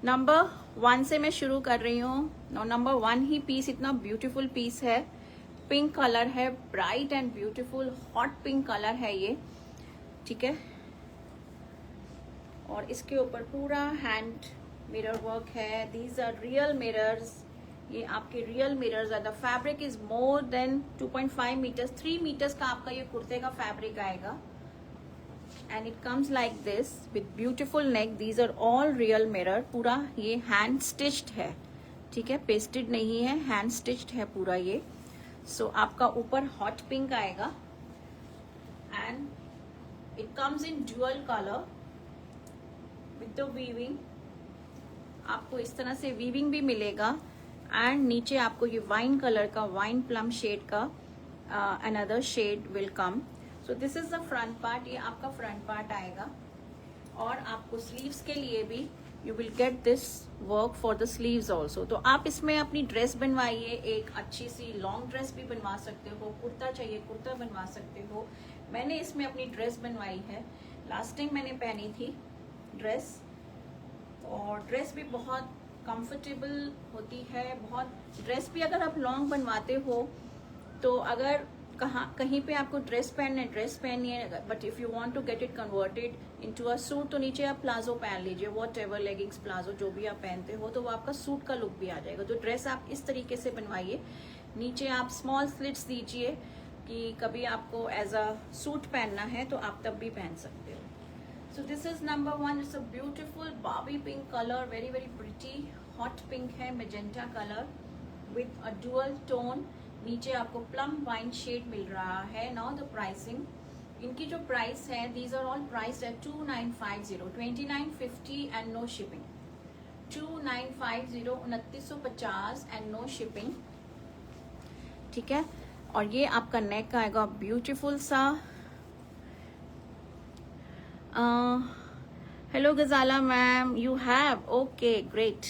Number 1 से मैं शुरू कर रही हूँ। नंबर 1 ही पीस इतना ब्यूटीफुल पीस है, पिंक कलर है, bright and beautiful hot pink colour है ये, ठीक है। और इसके ऊपर पूरा हैंड मिरर वर्क है। दीज आर रियल मिरर्स, ये आपके रियल मिरर्स है। The fabric is more than 2.5 metres, 3 metres का आपका ये कुर्ते का फैब्रिक आएगा। And it comes like this with beautiful neck. These are all real mirror. पूरा ये हैंड स्टिच्ड है, ठीक है, पेस्टेड नहीं है, हैंड स्टिच्ड है पूरा ये। सो आपका ऊपर हॉट पिंक आएगा and it comes in dual colour with the weaving. आपको इस तरह से वीविंग भी मिलेगा एंड नीचे आपको ये वाइन कलर का, वाइन प्लम शेड का another shade will come. So this is the front part, ये आपका फ्रंट पार्ट आएगा। और आपको स्लीव्स के लिए भी you will get this work for the sleeves also. तो आप इसमें अपनी ड्रेस बनवाइए, एक अच्छी सी लॉन्ग ड्रेस भी बनवा सकते हो, कुर्ता चाहिए कुर्ता बनवा सकते हो। मैंने इसमें अपनी ड्रेस बनवाई है, लास्ट टाइम मैंने पहनी थी ड्रेस, और ड्रेस भी बहुत कंफर्टेबल होती है। बहुत ड्रेस भी अगर आप लॉन्ग बनवाते हो तो अगर कहीं पे आपको ड्रेस पहननी है, but if you want to get it converted into a suit तो नीचे आप प्लाजो पहन लीजिए, वॉट एवर, लेगिंग्स, प्लाजो जो भी आप पहनते हो, तो वो आपका सूट का लुक भी आ जाएगा। तो ड्रेस आप इस तरीके से बनवाइए, नीचे आप स्मॉल स्लिट्स दीजिए कि कभी आपको एज अ सूट पहनना है तो आप तब भी पहन सकते हो। So this is number 1. It's a beautiful Barbie pink color, very very pretty, hot pink है, magenta color with a dual tone. नीचे आपको plum wine shade मिल रहा है। Now the pricing, इनकी जो प्राइस है, these are all priced at 2950, 2950 and no shipping. 2950, 2950 and no shipping, ठीक है। और ये आपका नेक का आएगा ब्यूटीफुल सा। Hello Ghazala ma'am, you have, okay great,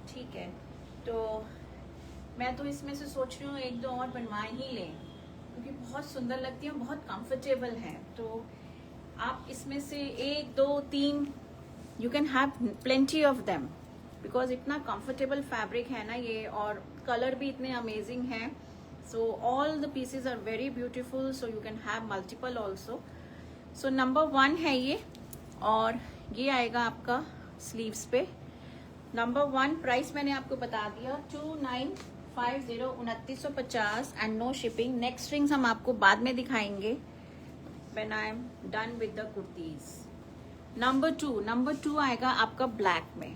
ठीक है। तो मैं तो इसमें से सोच रही हूँ एक दो और बनवा ही लें, क्योंकि बहुत सुंदर लगती है, बहुत कंफर्टेबल है। तो आप इसमें से 1 2 3 you can have plenty of them, because इतना कंफर्टेबल फैब्रिक है ना ये, और कलर भी इतने अमेजिंग हैं। So all the pieces are very beautiful, so you can have multiple also. So number 1 है ये, और ये आएगा आपका स्लीव्स पे। नंबर 1 प्राइस मैंने आपको बता दिया, 2950, 2950 and no shipping. Next rings हम आपको बाद में दिखाएंगे when I am done with the kurtis. Number 2 आएगा आपका ब्लैक में।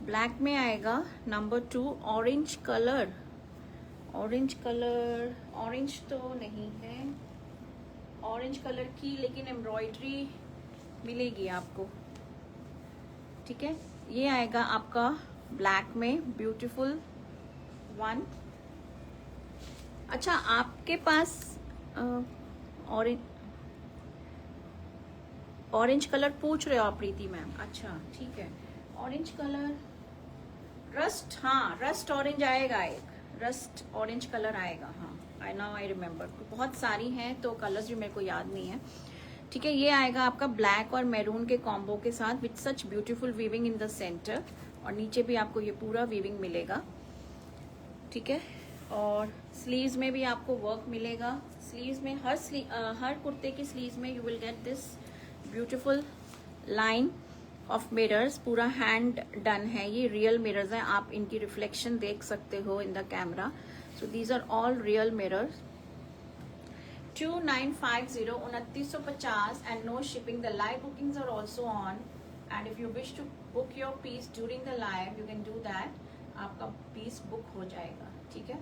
ब्लैक में आएगा नंबर 2 ऑरेंज कलर। ऑरेंज तो नहीं है, ऑरेंज कलर की लेकिन एम्ब्रॉयडरी मिलेगी आपको, ठीक है। ये आएगा आपका ब्लैक में, ब्यूटीफुल 1। अच्छा, आपके पास ऑरेंज कलर पूछ रहे हो आप प्रीति मैम? अच्छा ठीक है, ऑरेंज कलर, रस्ट, हाँ रस्ट ऑरेंज आएगा, एक रस्ट ऑरेंज कलर आएगा। हाँ आई रिमेम्बर, बहुत सारी हैं तो कलर्स भी मेरे को याद नहीं है, ठीक है। ये आएगा आपका ब्लैक और मैरून के कॉम्बो के साथ with such beautiful weaving in the centre, और नीचे भी आपको ये पूरा वीविंग मिलेगा, ठीक है। और स्लीव्स में भी आपको वर्क मिलेगा। स्लीव्स में हर कुर्ते की स्लीव्स में you will get this beautiful line of mirrors. पूरा हैंड डन है, ये रियल मिरर्स हैं, आप इनकी रिफ्लेक्शन देख सकते हो in the camera. So these are all real mirrors. 2950, 2950 and no shipping. The live bookings are also on, and if you wish to book your piece during the live, you can do that. आपका piece book हो जाएगा, ठीक है।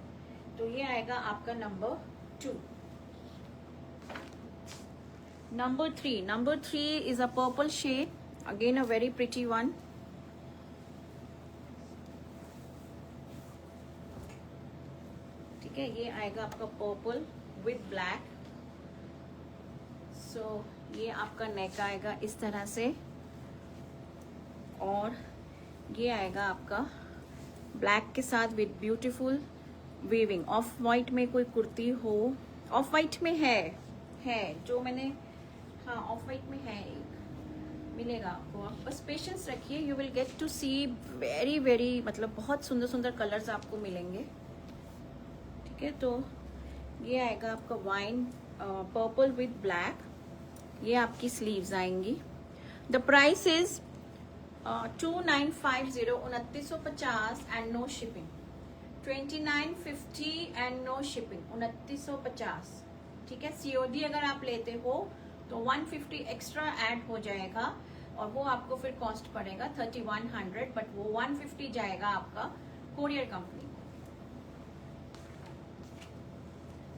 तो ये आएगा आपका number 2। Number 3 is a purple shade, again a very pretty one. ठीक है, ये आएगा आपका पर्पल विद ब्लैक। सो ये आपका नेक आएगा इस तरह से, और ये आएगा आपका ब्लैक के साथ with beautiful weaving. Of white में कोई कुर्ती हो, ऑफ वाइट में है जो मैंने, हाँ ऑफ वाइट में है एक, मिलेगा आपको। आप बस पेशेंस रखिए, you will get to see very very, मतलब बहुत सुंदर सुंदर कलर्स आपको मिलेंगे। ठीक है, तो ये आएगा आपका वाइन पर्पल विद ब्लैक। ये आपकी स्लीव्स आएंगी। The price is 2950, 2950 and no shipping. 2950 and no shipping, 2950। ठीक है, COD अगर आप लेते हो तो 150 एक्स्ट्रा ऐड हो जाएगा और वो आपको फिर कॉस्ट पड़ेगा 3100, बट वो 150 जाएगा आपका courier company.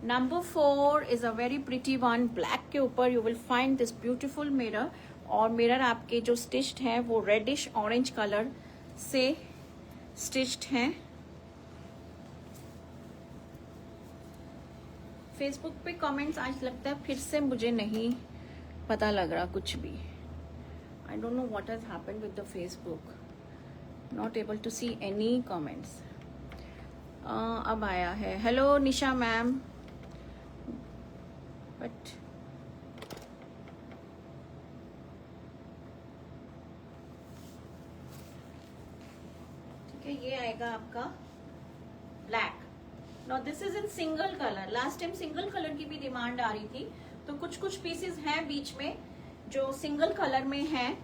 Number 4 is a very pretty one. Black के ऊपर you will find this beautiful mirror, और मिरर आपके जो स्टिच्ड है वो रेडिश ऑरेंज कलर से स्टिच्ड है। फेसबुक पे कमेंट्स आज लगता है फिर से मुझे नहीं पता लग रहा कुछ भी। I don't know what has happened with the Facebook, not able to see any comments. अब आया है। हेलो निशा मैम, बट ठीक है, ये आएगा आपका black. Now this is in single colour. Last time single colour की भी डिमांड आ रही थी, तो कुछ कुछ पीसेस हैं बीच में जो सिंगल कलर में हैं,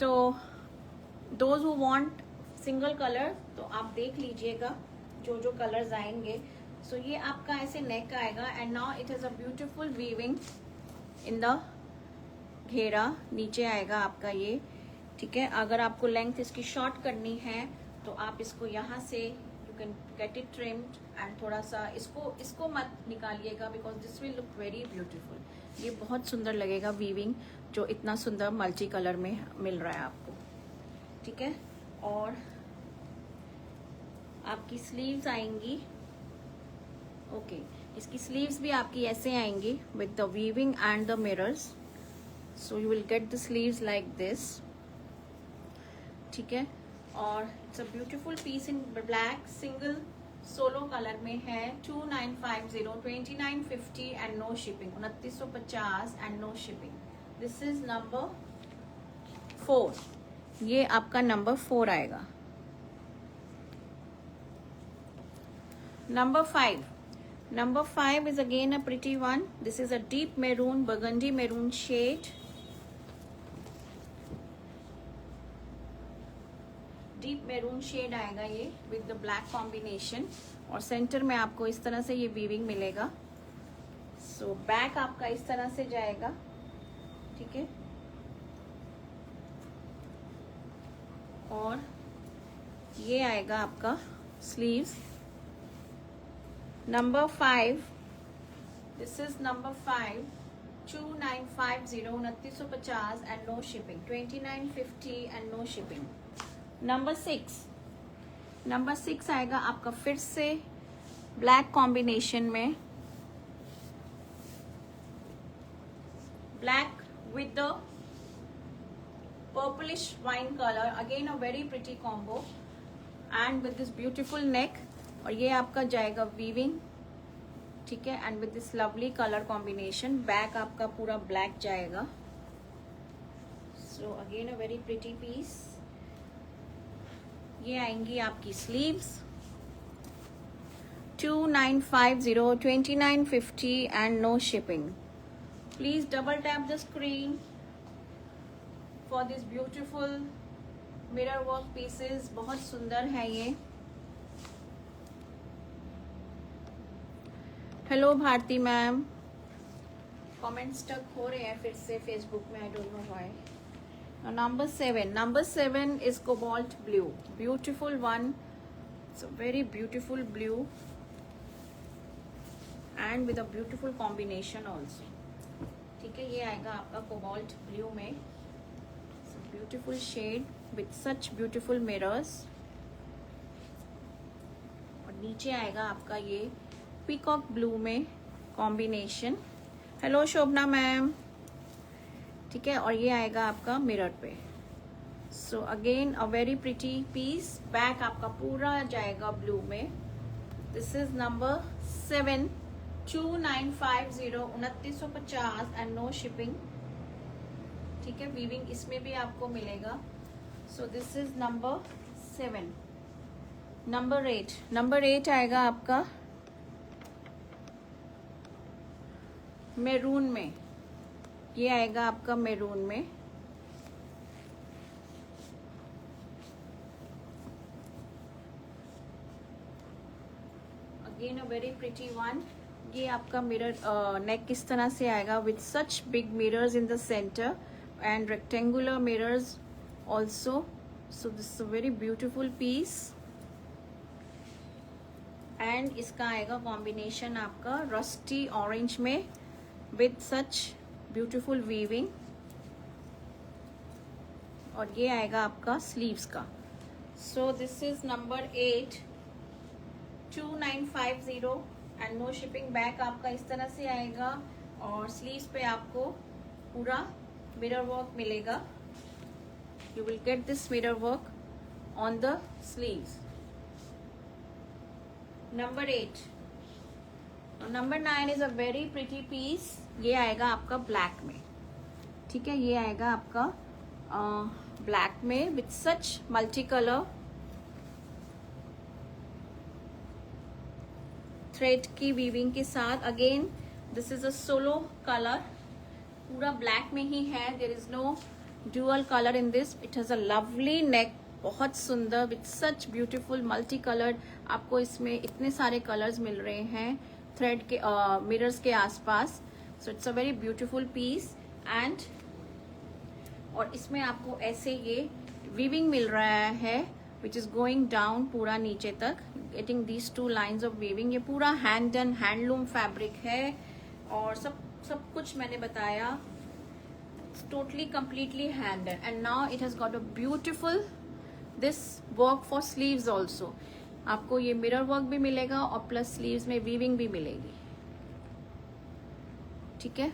तो those who want single colour तो आप देख लीजिएगा जो जो कलर्स आएंगे। सो ये आपका ऐसे नेक आएगा and now it is a beautiful weaving in the घेरा। नीचे आएगा आपका ये। ठीक है, अगर आपको लेंथ इसकी शॉर्ट करनी है तो आप इसको यहाँ से you can get it trimmed and थोड़ा सा इसको मत निकालिएगा, because this will look very beautiful. ये बहुत सुंदर लगेगा वीविंग, जो इतना सुंदर मल्टी कलर में मिल रहा है आपको। ठीक है, और आपकी स्लीव्स आएंगी। ओके, इसकी स्लीव्स भी आपकी ऐसे आएंगी with the weaving and the mirrors. So you will get the sleeves like this. ठीक है, और it's a beautiful piece in black, single solo colour में है। 2950, 2950 and no shipping, 2950 and no shipping. This is number 4। ये आपका number 4 आएगा। Number 5. Number 5 is again a pretty one. This is a deep maroon, burgundy maroon shade. Deep maroon shade आएगा ये with the black combination, और centre में आपको इस तरह से ये वीविंग मिलेगा। So बैक आपका इस तरह से जाएगा। ठीक है, और ये आएगा आपका sleeves. Number 5, this is number 5, 2950, 2950 and no shipping, 2950 and no shipping. Number 6, number 6 आएगा आपका फिर से ब्लैक कॉम्बिनेशन में, black with the purplish wine colour, again a very pretty combo and with this beautiful neck, और ये आपका जाएगा weaving. ठीक है, and with this lovely colour combination. Back आपका पूरा ब्लैक जाएगा। So again a very pretty piece. ये आएंगी आपकी sleeves. 2950, 2950 and no shipping. Please double tap the screen for this beautiful mirror work pieces. बहुत सुंदर है ये। Hello Bharti ma'am, comment stuck हो रहे हैं फिर से फेसबुक में, I don't know why. Number 7 is cobalt blue, beautiful one. It's a very beautiful blue and with a beautiful combination also. ठीक है, ये आएगा आपका कोबाल्ट ब्लू में, beautiful shade with such beautiful mirrors, और नीचे आएगा आपका ये पीकॉक ब्लू में कॉम्बिनेशन। Hello Shobhana ma'am. ठीक है, और ये आएगा आपका मिरर पे। So again a very pretty piece. Back आपका पूरा जाएगा ब्लू में। This is number 7, 2950, 2950 and no shipping. ठीक है, वीविंग इसमें भी आपको मिलेगा। So this is number 7। Number 8 आएगा आपका मैरून में। ये आएगा आपका मैरून में। Again a very pretty one. ये आपका मिरर नेक किस तरह से आएगा with such big mirrors in the centre and rectangular mirrors also. So this a very beautiful piece. And इसका आएगा कॉम्बिनेशन आपका रस्टी ऑरेंज में विथ सच ब्यूटिफुल वीविंग। और ये आएगा आपका स्लीव्स का। So this is number 8, 2950 and no shipping. Back आपका इस तरह से आएगा और स्लीव्स पे आपको पूरा मिरर वर्क मिलेगा। You will get this mirror work on the sleeves. Number 8। Number 9 is a very pretty piece. ये आएगा आपका ब्लैक में, ठीक है। ये आएगा आपका ब्लैक में with such multi colour thread की वीविंग के साथ। Again this is a solo colour, पूरा ब्लैक में ही है। There is no dual colour in this. It has a lovely neck, बहुत सुंदर with such beautiful multi coloured. आपको इसमें इतने सारे कलर्स मिल रहे हैं थ्रेड के मिरर्स के आसपास। So it's a very beautiful piece. And और इसमें आपको ऐसे ये वीविंग मिल रहा है विच इज गोइंग डाउन पूरा नीचे तक, getting these 2 lines of weaving. ये पूरा हैंड डन हैंडलूम फैब्रिक है और सब कुछ मैंने बताया। It's totally completely hand done and now it has got a beautiful this work for sleeves also। आपको ये मिरर वर्क भी मिलेगा और प्लस स्लीव्स में वीविंग भी मिलेगी, ठीक है।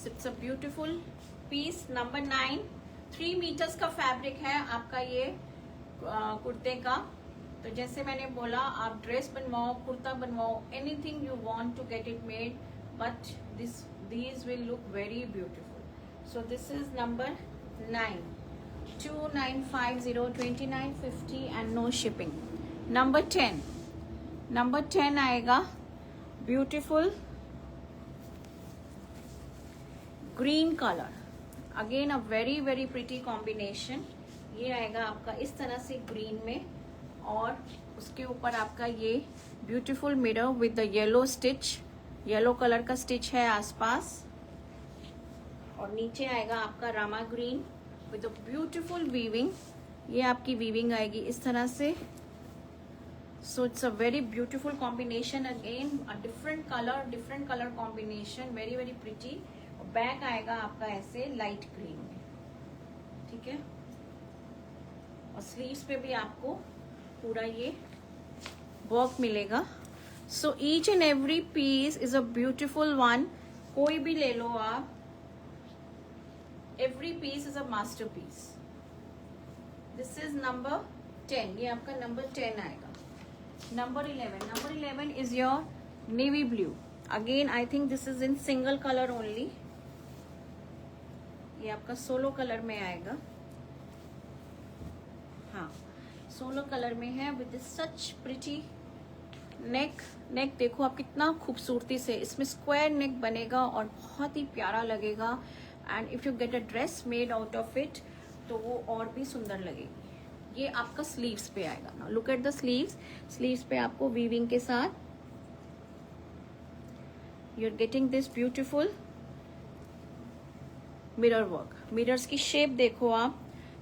It's a beautiful piece. Number 9, 3 metres का फैब्रिक है आपका ये कुर्ते का। तो जैसे मैंने बोला, आप ड्रेस बनवाओ, कुर्ता बनवाओ, anything you want to get it made, but these will look very beautiful। So this is number 9, 2950, 2950 and no shipping। Number 10 आएगा beautiful green colour. Again a very very pretty combination. ये आएगा आपका इस तरह से green में और उसके ऊपर आपका ये beautiful mirror with the yellow stitch, yellow colour का स्टिच है आसपास। और नीचे आएगा आपका Rama green with a beautiful weaving. ये आपकी वीविंग आएगी इस तरह से। सो it's a very beautiful combination. Again a different colour combination, very very pretty. Back आएगा आपका ऐसे लाइट ग्रीन में, ठीक है। और स्लीव्स पे भी आपको पूरा ये वर्क मिलेगा। So each and every piece is a beautiful one. कोई भी ले लो आप, every piece is a master piece. This is number 10। ये आपका नंबर 10 आएगा। Number 11 is your navy blue. Again I think this is in single colour only. ये आपका सोलो कलर में आएगा, हाँ सोलो कलर में है विद सच प्रिटी नेक देखो आप कितना खूबसूरती से इसमें स्क्वायर नेक बनेगा और बहुत ही प्यारा लगेगा। And if you get a dress made out of it तो वो और भी सुंदर लगेगी। ये आपका स्लीव्स पे आएगा ना, लुक एट द स्लीव्स पे आपको वीविंग के साथ you are getting this beautiful mirror work. Mirrors की शेप देखो आप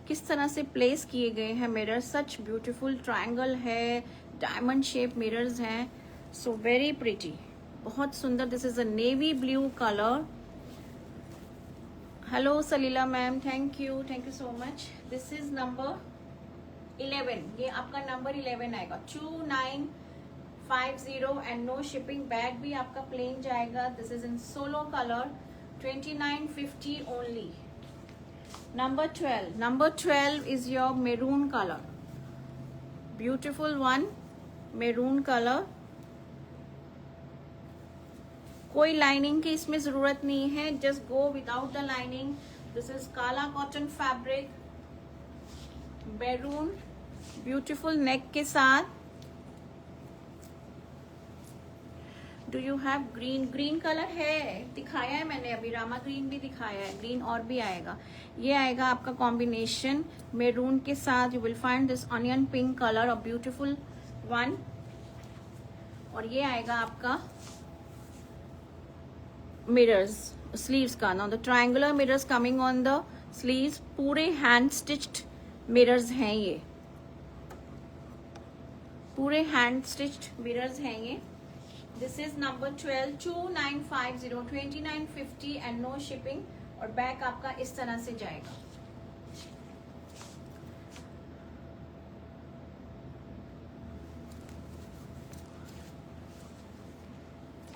किस तरह से प्लेस किए गए हैं मिरर, सच ब्यूटीफुल ट्रायंगल है, डायमंड शेप मिरर्स हैं। सो वेरी प्रिटी, बहुत सुंदर। This is a navy blue colour. Hello Salila ma'am, thank you so much. This is number 11। ये आपका नंबर 11 आएगा। 2950 एंड नो शिपिंग। बैग भी आपका प्लेन जाएगा। This is in solo colour. 2950 only. Number 12 is your maroon color, beautiful one, maroon color। कोई lining की इसमें जरूरत नहीं है, just go without the lining. This is kala cotton fabric, maroon beautiful neck के साथ। Do you have green? Green colour है, दिखाया है मैंने अभी, रामा ग्रीन भी दिखाया है, ग्रीन और भी आएगा। ये आएगा आपका कॉम्बिनेशन मैरून के साथ। You will find this onion pink colour, a beautiful one. और ये आएगा आपका मिरर्स स्लीव्स का। Now the triangular mirrors coming on the sleeves, पूरे हैंड स्टिच्ड मिरर्स हैं ये, पूरे हैंड स्टिच्ड मिरर्स हैं ये। This is number 12, 2950, 2950 and no shipping. और बैक आपका इस तरह से जाएगा।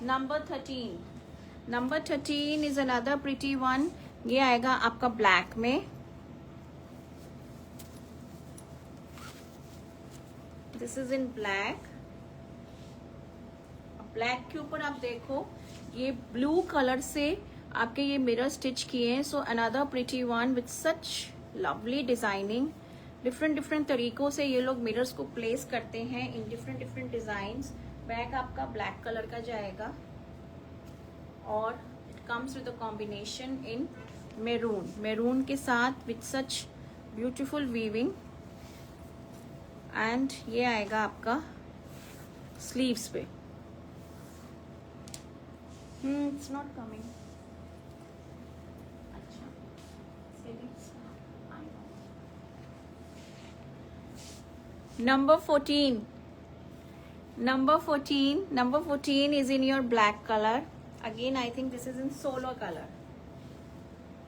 Number 13, number 13 is another pretty one. ये आएगा आपका ब्लैक में। This is in black. Black के ऊपर आप देखो ये ब्लू कलर से आपके ये मिरर स्टिच किए हैं। So another pretty one with such lovely designing. Different different तरीकों से ये लोग मिरर्स को प्लेस करते हैं in different different designs. Back आपका ब्लैक कलर का जाएगा और it comes with a combination in maroon, maroon के साथ with such beautiful weaving. And ये आएगा आपका स्लीव्स पे। It's not coming. अच्छा, Number 14. Number 14. Number 14 is in your black color. Again, I think this is in solo color.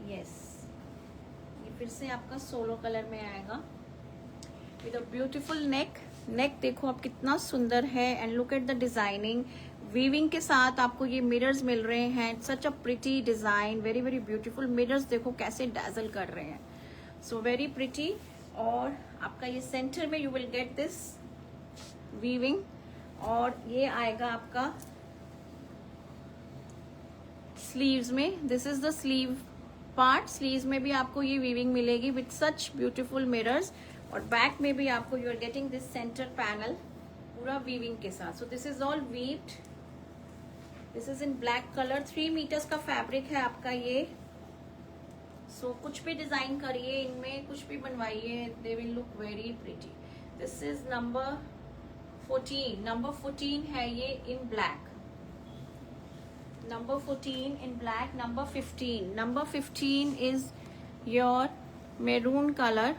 Yes. ये फिर से आपका सोलो कलर में आएगा with a beautiful neck. नेक देखो आप कितना सुंदर है and look at the designing. Weaving के साथ आपको ये मिरर्स मिल रहे हैं। Such a pretty design, very very beautiful. Mirrors देखो कैसे डैजल कर रहे हैं, सो वेरी प्रिटी। और आपका ये सेंटर में you will get this weaving. और ये आएगा आपका स्लीव्स में। This is the sleeve part. Sleeves में भी आपको ये वीविंग मिलेगी विथ सच ब्यूटीफुल मिरर्स। और बैक में भी आपको you are getting this centre panel पूरा वीविंग के साथ। So this is all weaved. This is in black colour. 3 metres का फैब्रिक है आपका ये। सो कुछ भी डिजाइन करिए इनमें, कुछ भी बनवाइए, they will look very pretty. This is number 14। Number 14 है ये in black. Number 14 in black. Number 15, number 15 is your maroon colour.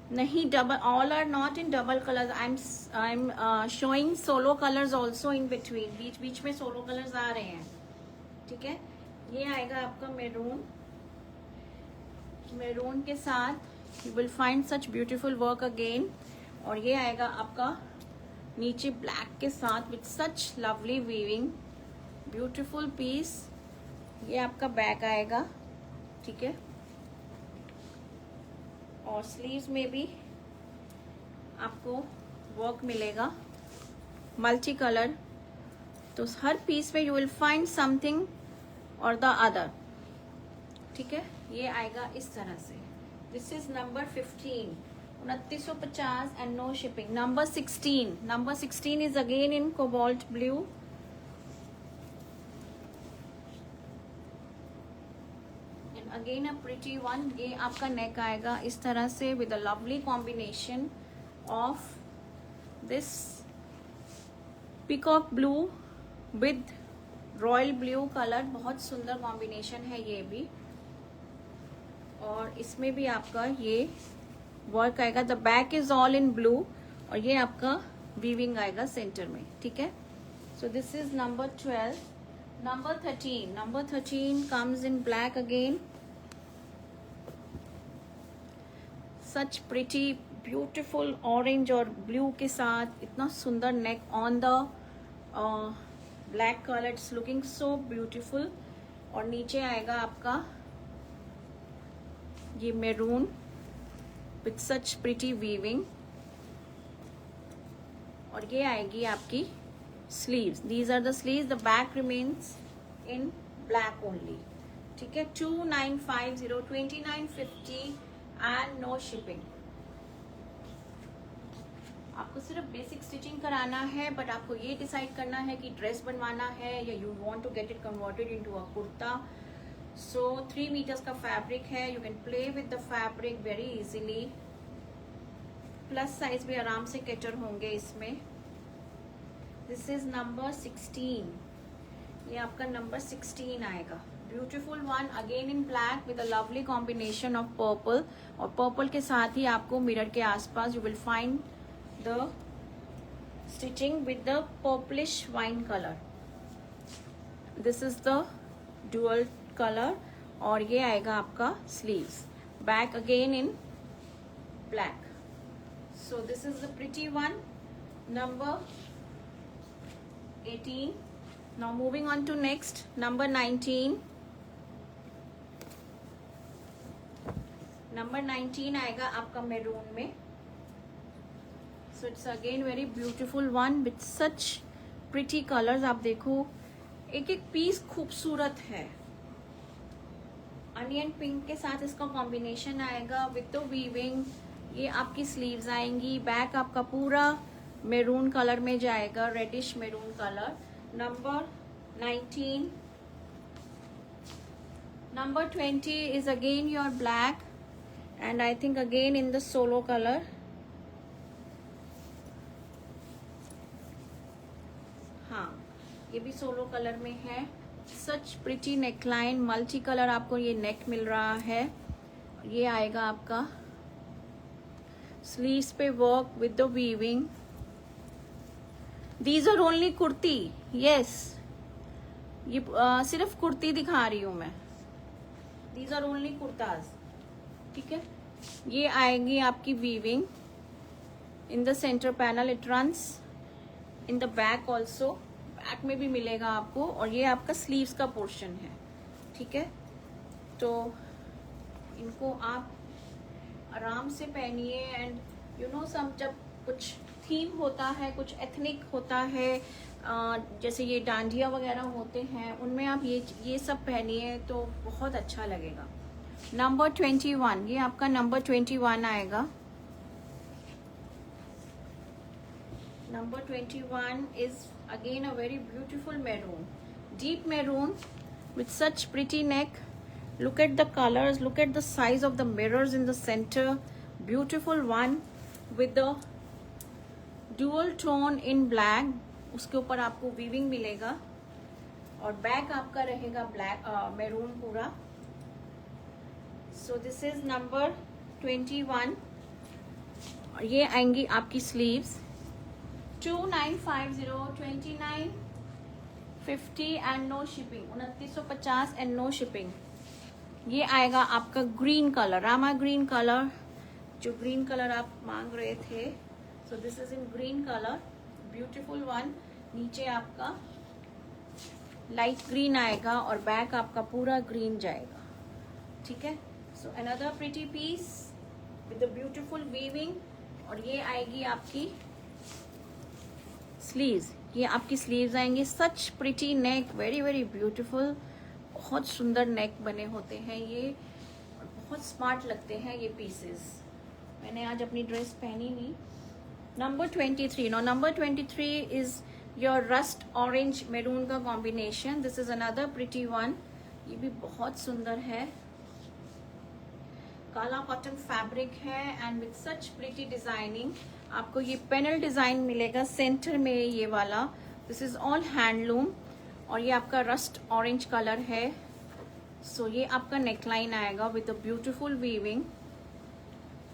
नहीं, double, all are not in double colours. I am showing solo colours also in between. बीच बीच में solo colours आ रहे हैं, ठीक है। ये आएगा आपका मैरून। मैरून के साथ you will find such beautiful work again. और ये आएगा आपका नीचे ब्लैक के साथ with such lovely weaving, beautiful piece. ये आपका बैक आएगा, ठीक है। और स्लीव्स में भी आपको वर्क मिलेगा मल्टी कलर। तो हर पीस में यू विल फाइंड समथिंग और द अदर, ठीक है। ये आएगा इस तरह से। This is number 15, 2950 and no shipping. Number 16, number 16 is again in cobalt blue. Again a pretty one. ये आपका नेक आएगा इस तरह से with a lovely combination of this peacock blue with royal blue colour. बहुत सुंदर कॉम्बिनेशन है ये भी। और इसमें भी आपका ये वर्क आएगा। The back is all in blue और ये आपका वीविंग आएगा सेंटर में, ठीक है। So this is number 12। Number 13, number 13 comes in black again. Such pretty beautiful orange और ब्लू के साथ इतना सुंदर नेक on the black colour. It's looking so beautiful. और नीचे आएगा आपका ये maroon with such pretty weaving. और ये आएगी आपकी sleeves. These are the sleeves. The back remains in black only. ठीक है, 2950, 2950 and no shipping. आपको सिर्फ बेसिक स्टिचिंग कराना है, बट आपको ये डिसाइड करना है कि ड्रेस बनवाना है या you want to get it converted into a kurta. So 3 metres का फैब्रिक है. You can play with the fabric very easily. Plus size भी आराम से कैटर होंगे इसमें. This is number 16. ये आपका नंबर 16 आएगा. Beautiful one, again in black with a lovely combination of purple. और पर्पल के साथ ही आपको मिरर के आसपास you will find the stitching with the purplish wine colour. This is the dual colour. और ये आएगा आपका sleeves. Back again in black. So this is the pretty one, number 18. Now moving on to next, number 19. Number 19 आएगा आपका maroon में. So it's again very beautiful one with such pretty colors. आप देखो एक एक पीस खूबसूरत है. Onion pink के साथ इसका कॉम्बिनेशन आएगा विद द वीविंग. ये आपकी स्लीव्स आएंगी. बैक आपका पूरा मैरून कलर में जाएगा, reddish maroon colour. Number 19. Number 20 is again your black and I think again in the solo color. हाँ, ये भी सोलो कलर में है. सच प्रिटी नेकलाइन, मल्टी कलर आपको ये नेक मिल रहा है. ये आएगा आपका स्लीव्स पे work with the weaving. These are only kurti. Yes, ये सिर्फ कुर्ती दिखा रही हूं मैं. These are only kurtas. ठीक है, ये आएगी आपकी weaving in the centre panel. It runs in the back also. Back में भी मिलेगा आपको. और ये आपका स्लीव्स का पोर्शन है. ठीक है, तो इनको आप आराम से पहनिए. एंड यू नो सम, जब कुछ थीम होता है, कुछ एथनिक होता है, जैसे ये डांडिया वगैरह होते हैं, उनमें आप ये सब पहनिए तो बहुत अच्छा लगेगा. नंबर 21, ये आपका नंबर 21 आएगा. Number 21 is again a very beautiful maroon, deep maroon with such pretty neck. Look at the colors, look at the size of the mirrors in the center. Beautiful one with the dual tone in black. उसके ऊपर आपको weaving मिलेगा. और back आपका रहेगा black maroon पूरा. So this is number 21. और ये आएंगी आपकी sleeves. 2950, 2950 and no shipping. 2950 and no shipping. ये आएगा आपका green colour, Rama green colour, जो ग्रीन कलर आप मांग रहे थे. सो this is in green colour, beautiful one. नीचे आपका लाइट ग्रीन आएगा और बैक आपका पूरा ग्रीन जाएगा. ठीक है, so another pretty peace with the beautiful weaving. और ये आएगी आपकी स्लीव्स. ये आपकी स्लीव्स आएंगी. सच प्रिटी नेक, वेरी वेरी ब्यूटीफुल. बहुत सुंदर नेक बने होते हैं ये, और बहुत स्मार्ट लगते हैं ये पीसेस. मैंने आज अपनी ड्रेस पहनी नहीं. Number 23. No, number 23 is your rust orange maroon का combination. This is another pretty one. ये भी बहुत सुंदर है. काला कॉटन फैब्रिक है and with such pretty designing. आपको ये पैनल डिजाइन मिलेगा सेंटर में, ये वाला. This is all handloom. और ये आपका रस्ट ऑरेंज कलर है. सो ये आपका नेकलाइन आएगा विद अ ब्यूटीफुल वीविंग.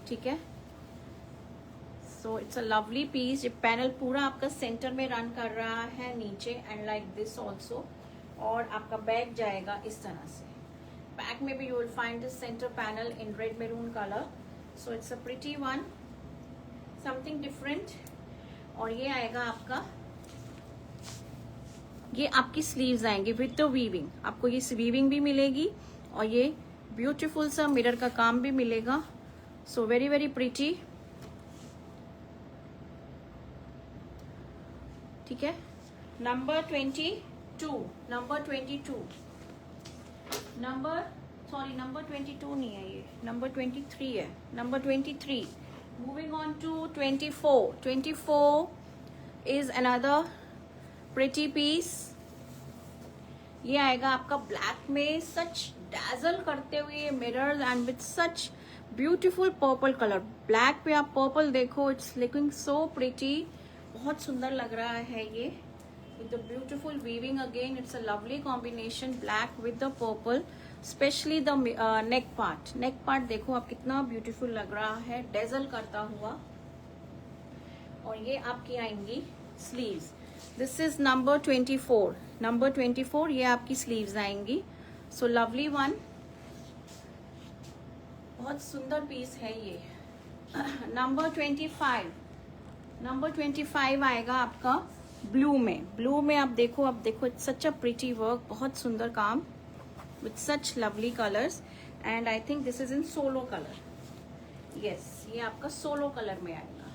ठीक है, so it's a lovely piece. ये पैनल पूरा आपका सेंटर में रन कर रहा है नीचे, एंड लाइक दिस ऑल्सो. और आपका बैक जाएगा इस तरह से. बैक में भी you will find this centre panel in red maroon colour. So it's a pretty one, something different. और ये आएगा आपका, ये आपकी स्लीव्स आएंगे विद द वीविंग. आपको ये वीविंग भी मिलेगी और ये ब्यूटीफुल सा मिरर का काम भी मिलेगा. So very very pretty. ठीक है, नंबर 22, नंबर 22, नंबर 22 नहीं है ये, नंबर 23 है, number 23. Moving on to 24. 24 is another pretty piece. ये आएगा आपका ब्लैक में, सच डैजल करते हुए mirrors and with such beautiful purple colour. Black पे आप पर्पल देखो, इट्स लुकिंग सो प्रिटी. बहुत सुंदर लग रहा है ये, with the beautiful weaving. Again, it's a lovely combination, black with the purple, especially the neck part देखो आप कितना beautiful लग रहा है, dazzle करता हुआ. और ये आपकी आएंगी sleeves. This is number 24. Number 24 ये आपकी sleeves आएंगी. So lovely one. बहुत सुंदर पीस है ये. Number 25. Number 25 आएगा आपका ब्लू में आप देखो it's such a pretty work. बहुत सुंदर काम with such lovely colours. And I think this is in solo colour. Yes, ये आपका सोलो कलर में आएगा.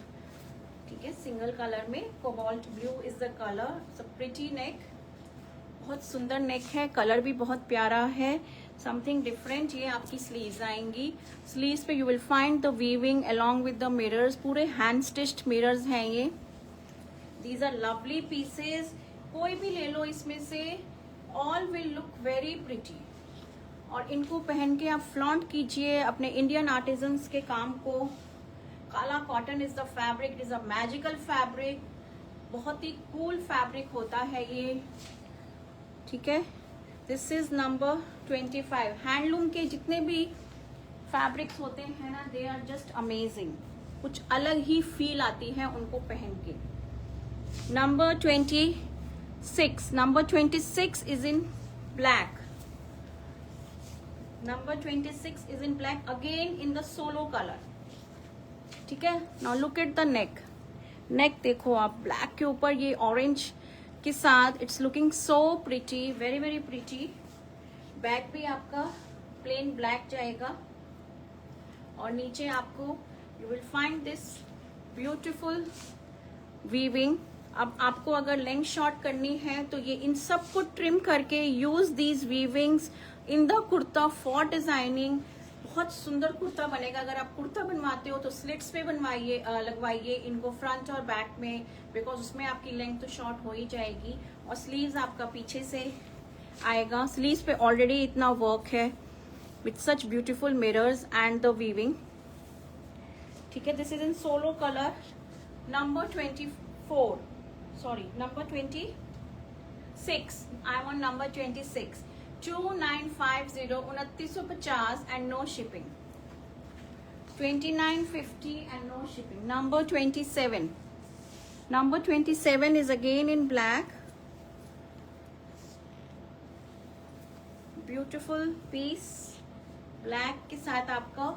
ठीक है, सिंगल कलर में cobalt blue is the colour. It's a pretty neck. बहुत सुंदर नेक है, कलर भी बहुत प्यारा है, समथिंग डिफरेंट. ये आपकी स्लीव्स आएंगी. स्लीव्स पे you will find the weaving along with the mirrors. पूरे हैंड स्टिच्ड मिरर्स हैं ये. These are lovely pieces. कोई भी ले लो इसमें से, all will look very pretty. और इनको पहन के आप फ्लॉन्ट कीजिए अपने इंडियन आर्टिजन्स के काम को. काला cotton is the fabric. It is a magical fabric. बहुत ही कूल फैब्रिक होता है ये. ठीक है, दिस इज नंबर 25. हैंडलूम के जितने भी फैब्रिक्स होते हैं ना, दे आर जस्ट अमेजिंग. कुछ अलग ही फील आती है उनको पहन के. Number 26. Number 26 is in black. Number 26 is in black, again in the solo color. ठीक है. Now look at the neck. Neck देखो आप, ब्लैक के ऊपर ये ऑरेंज के साथ. It's looking so pretty, very very pretty. Back भी आपका प्लेन ब्लैक जाएगा और नीचे आपको you will find this beautiful weaving. अब आपको अगर लेंथ शॉर्ट करनी है तो ये इन सब को ट्रिम करके use these weavings in the kurta for designing. बहुत सुंदर कुर्ता बनेगा. अगर आप कुर्ता बनवाते हो तो स्लिट्स पे बनवाइए, लगवाइए इनको फ्रंट और बैक में, बिकॉज उसमें आपकी लेंथ तो शॉर्ट हो ही जाएगी. और स्लीव्स आपका पीछे से आएगा. स्लीव्स पे ऑलरेडी इतना वर्क है with such beautiful mirrors and the weaving. ठीक है, this is in solo colour. Number 24. Sorry, number 26. I want number 26. 2950, 2950 and no shipping. 2950 and no shipping. Number 27. Number 27 is again in black. Beautiful piece. Black के साथ आपका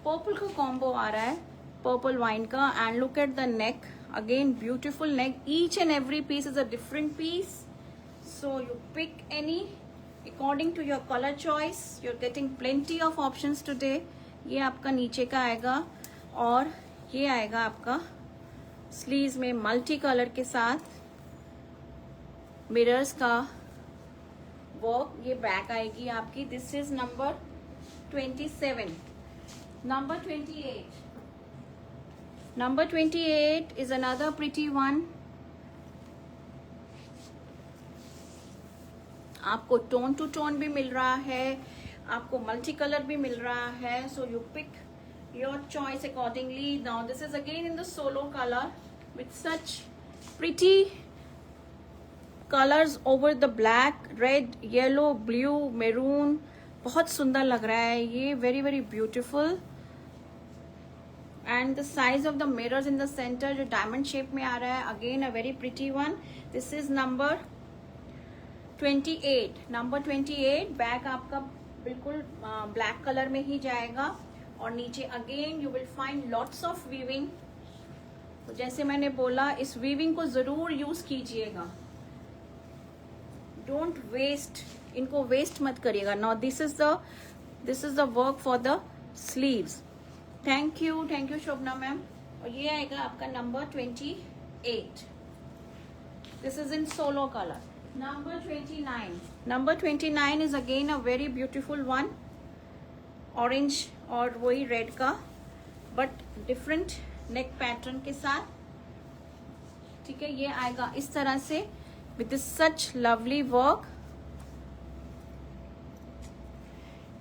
purple का combo आ रहा है, purple wine का. And look at the neck. Again, beautiful neck. Each and every piece is a different piece, so you pick any according to your color choice. You're getting plenty of options today. ये आपका नीचे का आएगा और ये आएगा आपका sleeves में मल्टी कलर के साथ मिरर्स का वर्क. ये बैक आएगी आपकी. This is number 27. Number 28. Number 28 is another pretty one. आपको टोन टू टोन भी मिल रहा है, आपको मल्टी कलर भी मिल रहा है. So you pick your choice accordingly. Now this is again in the solo colour with such pretty colours over the black, red, yellow, blue, maroon. बहुत सुंदर लग रहा है ये. Very very beautiful. And the size of the mirrors in the centre जो diamond shape में आ रहा है, again a very pretty one. This is number 28. Number 28. Back आपका बिल्कुल ब्लैक कलर में ही जाएगा और नीचे again you will find lots of weaving. तो जैसे मैंने बोला, इस वीविंग को जरूर यूज कीजिएगा. डोंट वेस्ट, इनको वेस्ट मत करिएगा. Now this is the work for the sleeves. Thank you Shobhana ma'am. और ये आएगा आपका number 28. This is in solo color. Number 29. Number 29 is again a very beautiful one. Orange और वही red का, but different neck pattern के साथ. ठीक है, ये आएगा इस तरह से with this such lovely work.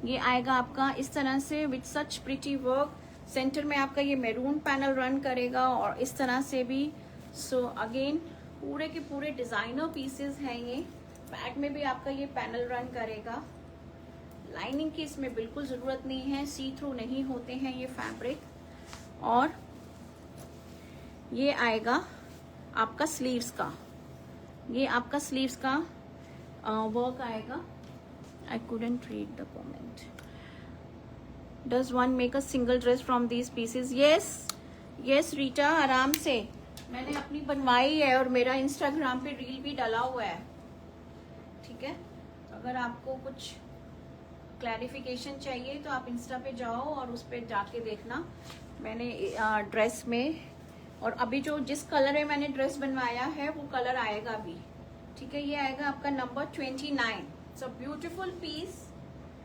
ये आएगा आपका इस तरह से with such pretty work. Centre में आपका ये मैरून पैनल रन करेगा और इस तरह से भी. सो अगेन पूरे के पूरे डिजाइनर पीसेस हैं ये. बैक में भी आपका ये पैनल रन करेगा. लाइनिंग की इसमें बिल्कुल जरूरत नहीं है, सी थ्रू नहीं होते हैं ये फैब्रिक. और ये आएगा आपका स्लीव्स का. ये आपका स्लीव्स का वर्क आएगा. I couldn't read the comment. Does one make a single dress from these pieces? Yes yes Rita, आराम से. मैंने अपनी बनवाई है और मेरा इंस्टाग्राम पे रील भी डाला हुआ है. ठीक है, अगर आपको कुछ क्लैरिफिकेशन चाहिए तो आप इंस्टा पे जाओ और उस पर जाके देखना. मैंने ड्रेस में, और अभी जो जिस कलर में मैंने ड्रेस बनवाया है वो कलर आएगा भी. ठीक है, ये आएगा आपका number 29. It's a beautiful piece,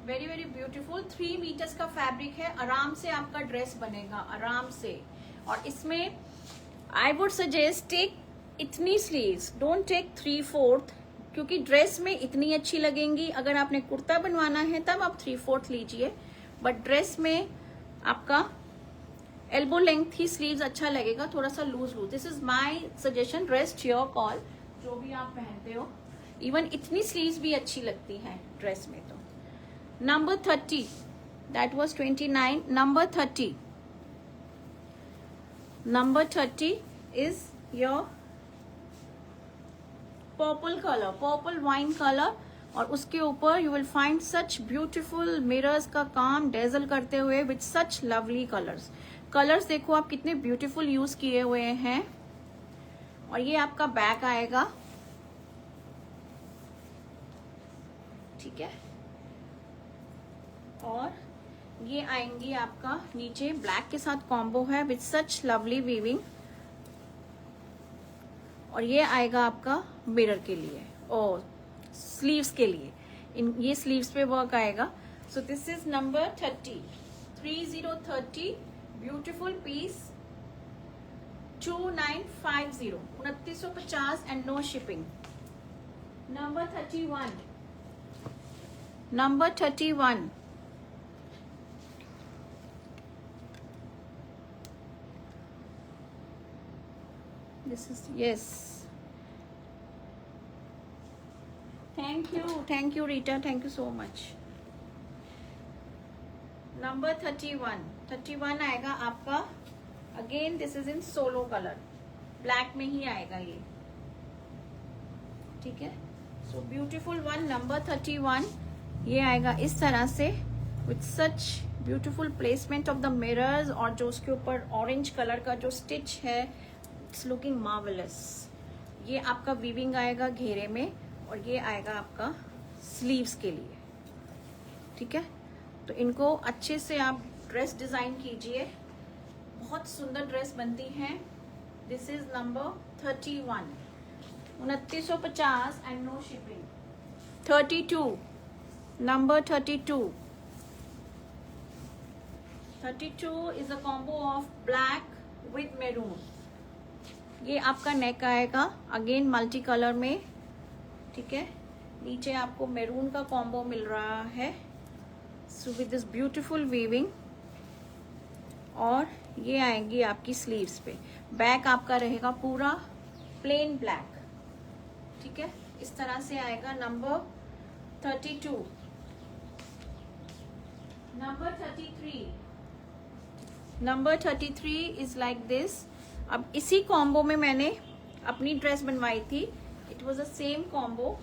very very beautiful. 3 metres का फैब्रिक है. आराम से आपका ड्रेस बनेगा, आराम से. और इसमें आई वुड सजेस्ट टेक इतनी स्लीव्स, डोंट टेक 3/4, क्योंकि ड्रेस में इतनी अच्छी लगेंगी. अगर आपने कुर्ता बनवाना है तब आप 3/4 लीजिए, बट ड्रेस में आपका एल्बो लेंथ ही स्लीव्स अच्छा लगेगा, थोड़ा सा loose loose. This is my suggestion, rest your call. जो भी आप पहनते हो, इवन इतनी स्लीव्स भी अच्छी लगती हैं ड्रेस में. तो number 30, that was 29. Number 30, number 30 is your purple colour, purple wine colour. और उसके ऊपर you will find such beautiful mirrors का काम डेजल करते हुए with such lovely colours. Colours देखो आप कितने ब्यूटीफुल यूज किए हुए हैं. और ये आपका बैक आएगा. ठीक है, और ये आएंगी आपका नीचे ब्लैक के साथ कॉम्बो है विथ सच लवली वीविंग. और ये आएगा आपका मिरर के लिए और स्लीव्स के लिए. ये स्लीव्स पे वर्क आएगा. So this is number 30, 3030. Beautiful piece. 2950, 2950 and no shipping. Number 31, number 31. This is, yes. Thank you Rita, thank you so much. Number 31, 31 आएगा आपका. Again this is in solo color, black में ही आएगा ये. ठीक है, so beautiful one, number 31. ये आएगा इस तरह से with such beautiful placement of the mirrors. और जो उसके ऊपर ऑरेंज कलर का जो स्टिच है, इट्स लुकिंग मार्वेलस. ये आपका वीविंग आएगा घेरे में और ये आएगा आपका स्लीव्स के लिए. ठीक है, तो इनको अच्छे से आप ड्रेस डिजाइन कीजिए, बहुत सुंदर ड्रेस बनती हैं. This is number 31, 2950 and no shipping. 32, number 32. 32 is a combo of black with maroon. ये आपका नेक आएगा अगेन मल्टी कलर में. ठीक है, नीचे आपको मैरून का कॉम्बो मिल रहा है. So with this beautiful weaving. और ये आएंगी आपकी स्लीव्स पे. बैक आपका रहेगा पूरा प्लेन ब्लैक. ठीक है, इस तरह से आएगा. Number 32, number 33. Number 33 is like this. अब इसी कॉम्बो में मैंने अपनी ड्रेस बनवाई थी. It was a same combo,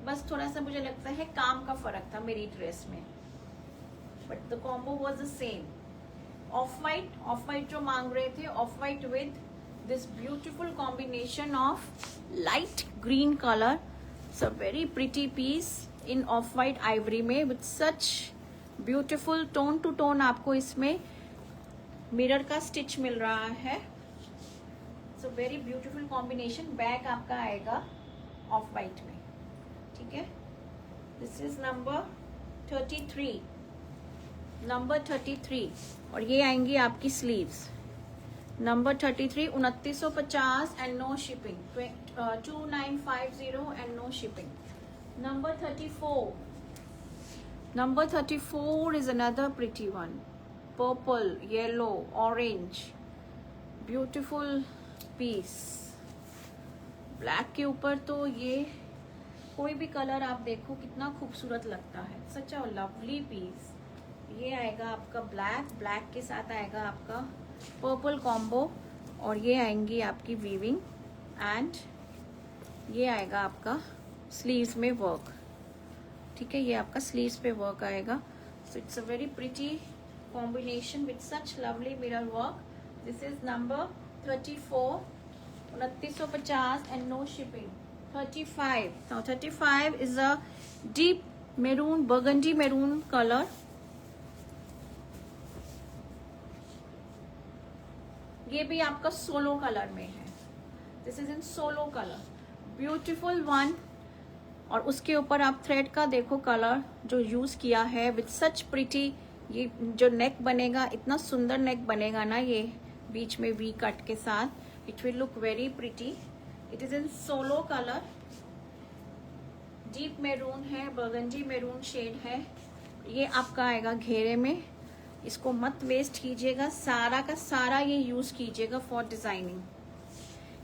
बस थोड़ा सा मुझे लगता है काम का फर्क था मेरी ड्रेस में, but the combo was the same. Off white जो मांग रहे थे, off white with this beautiful combination of light green colour. It's a very pretty piece in off white ivory में with such beautiful tone to tone. आपको इसमें mirror का stitch मिल रहा है. It's a very beautiful combination. Back आपका आएगा off white में, ठीक है। This is number 33, number 33। और ये आएंगी आपकी sleeves. Number 33 2950 and no shipping, 2950 and no shipping. Number 34, number 34 is another pretty one, purple, yellow, orange, beautiful piece. Black के ऊपर तो ये कोई भी कलर आप देखो कितना खूबसूरत लगता है। सच अ लवली पीस। ये आएगा आपका ब्लैक, ब्लैक के साथ आएगा आपका पर्पल कॉम्बो, और ये आएंगी आपकी वीविंग, एंड ये आएगा आपका स्लीव्स में वर्क, ठीक है। ये आपका स्लीव्स पे वर्क आएगा। So it's a very pretty combination with such lovely mirror work. This is number 34, 2950 and no shipping. 35, now 35 is a deep maroon, burgundy maroon color. ये भी आपका सोलो कलर में है। This is in solo colour, beautiful one. और उसके ऊपर आप thread का देखो कलर जो यूज किया है विथ सच प्रिटी। ये जो नेक बनेगा, इतना सुंदर नेक बनेगा ना, ये बीच में वी कट के साथ, it will look very pretty. It is in solo colour, deep maroon है, बर्गंडी मेरून शेड है। ये आपका आएगा घेरे में। इसको मत वेस्ट कीजिएगा, सारा का सारा ये यूज कीजिएगा फॉर डिजाइनिंग।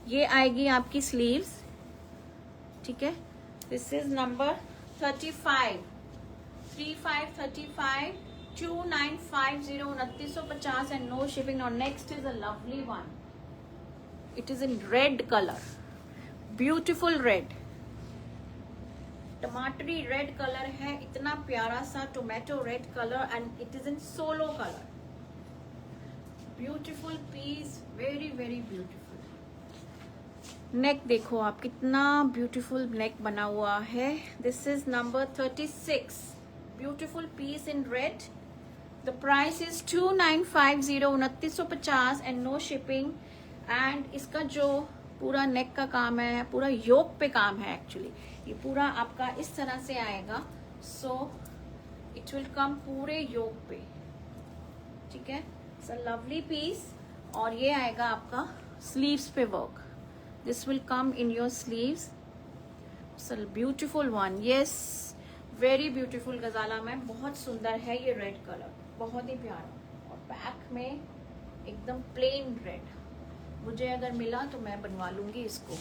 ये आएगी आपकी स्लीव्स, ठीक है। This is number 35, 35, 35, 2950, 2950 and no shipping. और next is a lovely one. It is in red colour, beautiful red, टमाटरी रेड कलर है, इतना प्यारा सा tomato red colour, and it is in solo colour. Beautiful piece, very very beautiful. Neck देखो आप, कितना beautiful neck बना हुआ है। This is number 36, beautiful piece in red. The price is 2950, 2950 and no shipping. And इसका जो पूरा नेक का काम है, पूरा योक पे काम है एक्चुअली। ये पूरा आपका इस तरह से आएगा, सो इट विल कम पूरे योक पे, ठीक है। It's a lovely piece. और ये आएगा आपका स्लीव्स पे work. This will come in your sleeves. It's a beautiful one, yes, very beautiful Gazala में। बहुत सुंदर है ये रेड कलर, बहुत ही प्यारा। और बैक में एकदम प्लेन रेड। मुझे अगर मिला तो मैं बनवा लूंगी इसको,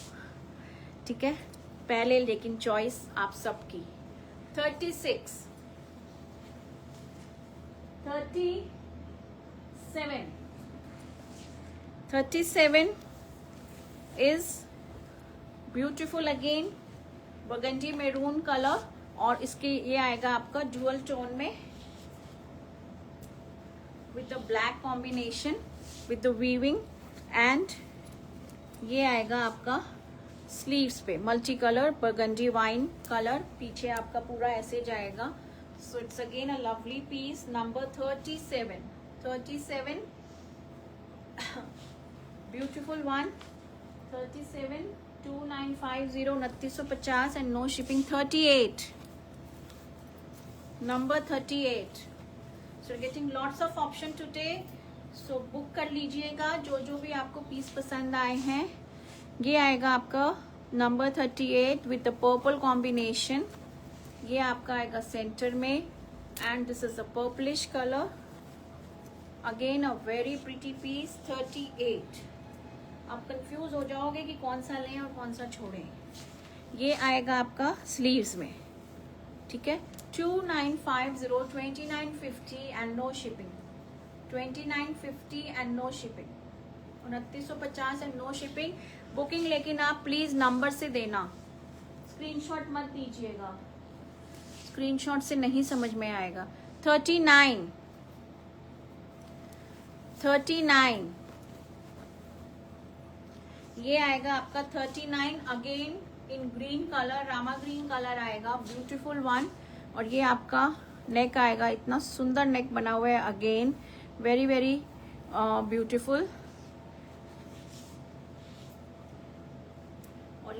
ठीक है। पहले लेकिन चॉइस आप सबकी। 36, 37, 37 is beautiful again, burgundy maroon colour. और इसके ये आएगा आपका डुअल टोन में with the black combination with the weaving. And ये आएगा आपका स्लीव्स पे multi colour, burgundy wine colour, पीछे आपका पूरा ऐसे जाएगा। So it's again a lovely piece. Number 37, 37 beautiful one. 37, 2950, 2950 and no shipping. 38, number 38। So getting lots of option today, so book कर लीजिएगा जो जो भी आपको पीस पसंद आए हैं। ये आएगा आपका number 38 with the purple combination. ये आपका आएगा सेंटर में, and this is a purplish colour. Again a very pretty piece. 38, आप कंफ्यूज हो जाओगे कि कौन सा लें और कौन सा छोड़ें। ये आएगा आपका स्लीव्स में, ठीक है। 2950, 2950 and no shipping. 2950 and no shipping, 2950 and no shipping. Booking लेकिन आप प्लीज नंबर से देना, स्क्रीनशॉट मत दीजिएगा, स्क्रीनशॉट से नहीं समझ में आएगा। 39, 39 ये आएगा आपका 39 again in green colour, Rama green colour आएगा, ब्यूटीफुल वन। और ये आपका नेक आएगा, इतना सुंदर नेक बना हुआ है, अगेन वेरी वेरी ब्यूटीफुल।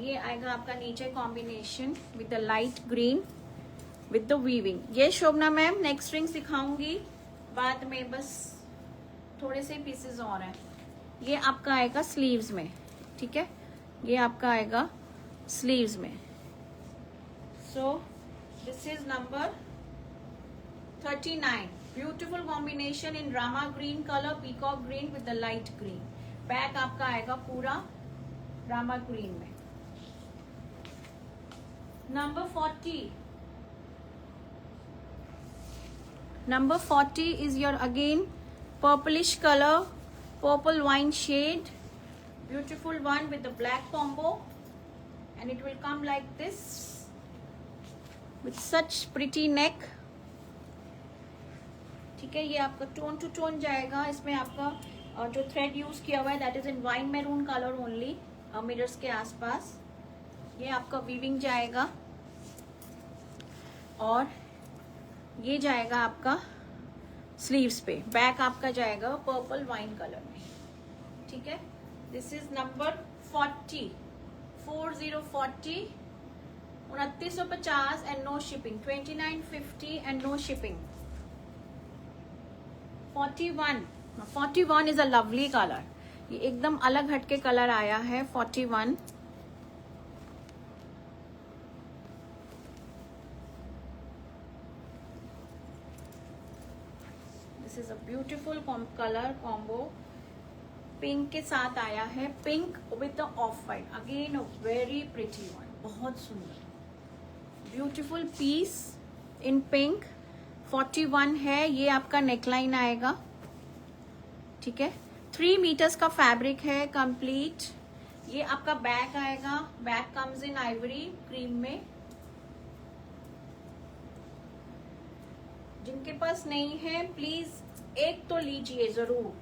ये आएगा आपका नीचे combination with the light green with the weaving. ये शोभना मैम नेक्स्ट रिंग्स दिखाऊंगी बाद में, बस थोड़े से पीसेस और हैं। ये आपका आएगा स्लीव्स में, ठीक है, ये आपका आएगा स्लीव्स में। सो this is number 39। Beautiful combination in Rama green colour, peacock green with the light green. Back आपका आएगा पूरा रामा ग्रीन में। Number 40। Number 40 is your again purplish color, purple wine shade, beautiful one with the black combo, and it will come like this with such pretty neck। ठीक है, ये आपका tone to tone जाएगा। इसमें आपका जो थ्रेड यूज किया हुआ है that is in wine maroon colour only, mirrors के आसपास। ये आपका वीविंग जाएगा और ये जाएगा आपका स्लीव्स पे। बैक आपका जाएगा पर्पल वाइन कलर में, ठीक है। This is number 40। 40 2950 and no shipping. 2950 and no shipping. 41 is a lovely colour. ये एकदम अलग हटके कलर आया है 41। This is a beautiful colour combo. Pink के साथ आया है, pink with the off white, again a very pretty one, बहुत सुंदर ब्यूटीफुल पीस इन पिंक। 41 है। ये आपका नेकलाइन आएगा, ठीक है। 3 मीटर्स का फैब्रिक है कंप्लीट। ये आपका बैक आएगा, back comes in Ivory cream में। जिनके पास नहीं है प्लीज एक तो लीजिए जरूर,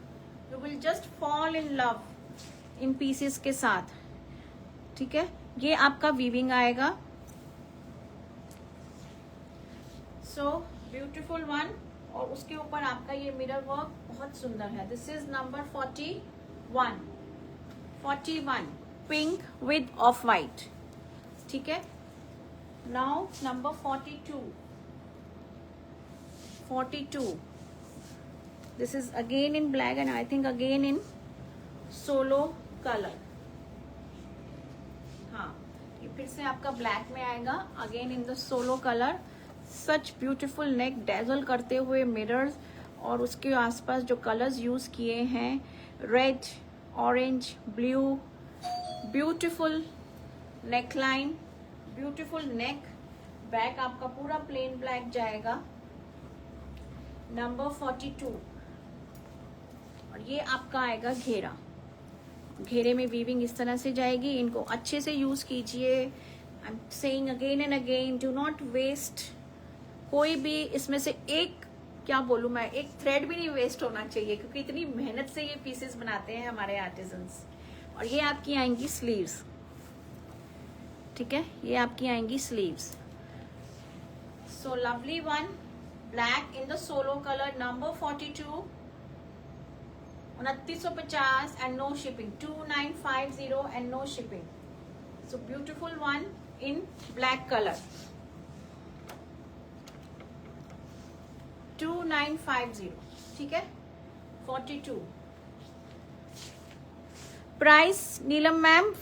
you will just fall in love in pieces के साथ, ठीक है। ये आपका वीविंग आएगा, सो ब्यूटीफुल वन, और उसके ऊपर आपका ये मिरर वर्क बहुत सुंदर है। This is number 41। 41 pink with of white, ठीक है। Now number 42। 42 this is again in black and I think again in solo color। हाँ, ये फिर से आपका ब्लैक में आएगा, again in the solo colour. Such beautiful neck, dazzle करते हुए मिरर्स, और उसके आसपास जो कलर्स यूज किए हैं red, orange, blue. Beautiful neckline, beautiful नेक। बैक आपका पूरा प्लेन ब्लैक जाएगा। नंबर 42। और ये आपका आएगा घेरा। घेरे में वीविंग इस तरह से जाएगी। इनको अच्छे से यूज कीजिए। I am saying again and again, do not waste कोई भी इसमें से एक, क्या बोलूं मैं, एक थ्रेड भी नहीं वेस्ट होना चाहिए, क्योंकि इतनी मेहनत से ये पीसेस बनाते हैं हमारे आर्टिजन्स। और ये आपकी आएंगी स्लीव्स, ठीक है, ये आपकी आएंगी sleeves. So lovely one, black in the solo colour, number 42। 2950 and no shipping। 2950 and no shipping। So beautiful one in black color। 2950, ठीक है। 42 price Neelam ma'am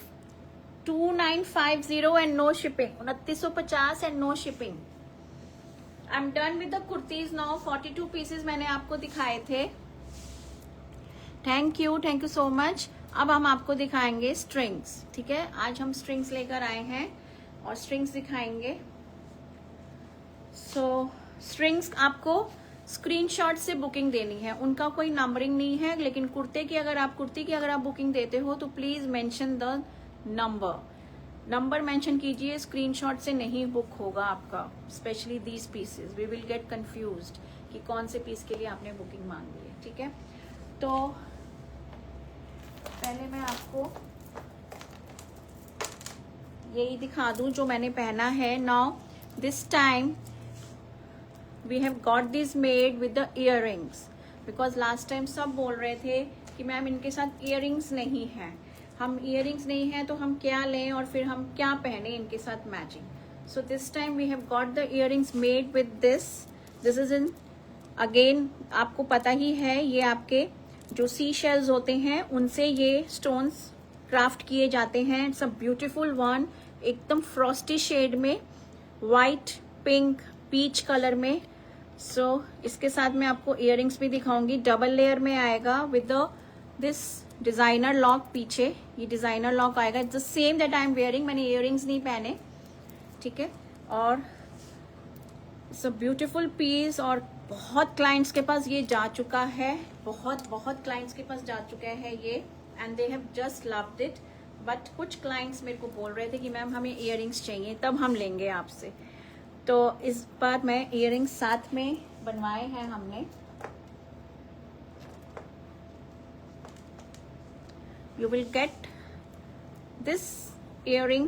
2950 and no shipping। 2950 and no shipping। I am done with the kurtis now. 42 pieces मैंने आपको दिखाए थे। Thank you so much. अब हम आपको दिखाएंगे स्ट्रिंग्स, ठीक है। आज हम स्ट्रिंग्स लेकर आए हैं और स्ट्रिंग्स दिखाएंगे। सो स्ट्रिंग्स आपको स्क्रीनशॉट से बुकिंग देनी है, उनका कोई नंबरिंग नहीं है, लेकिन कुर्ती की अगर आप बुकिंग देते हो तो please mention the number mention कीजिए। स्क्रीनशॉट से नहीं बुक होगा आपका, specially these pieces. We will get confused कि कौन से पीस के लिए आपने बुकिंग मांगी है, ठीक है। तो पहले मैं आपको यही दिखा दूं जो मैंने पहना है। Now this time we have got this made with the earrings, because last time सब बोल रहे थे कि मैम इनके साथ इयररिंग्स नहीं है। हम इयरिंग्स नहीं है तो हम क्या लें और फिर हम क्या पहने इनके साथ matching. So this time we have got the earrings made with this is in, again आपको पता ही है ये आपके जो सी शेल्स होते हैं उनसे ये स्टोन्स क्राफ्ट किए जाते हैं. इट्स अ ब्यूटीफुल वन, एकदम फ्रॉस्टी शेड में, वाइट, पिंक, पीच कलर में. सो इसके साथ मैं आपको इयरिंग्स भी दिखाऊंगी. डबल लेयर में आएगा विद दिस डिजाइनर लॉक. पीछे ये डिजाइनर लॉक आएगा. It's the same that I am wearing. मैंने इयरिंग्स नहीं पहने, ठीक है. और इट्स अ ब्यूटीफुल पीस. और बहुत क्लाइंट्स के पास ये जा चुका है, बहुत क्लाइंट्स के पास जा चुका है ये, and they have just loved it. But कुछ क्लाइंट्स मेरे को बोल रहे थे कि मैम हमें इयरिंग्स चाहिए, तब हम लेंगे आपसे. तो इस बार मैं इयरिंग्स साथ में बनवाए हैं हमने. You will get this earring.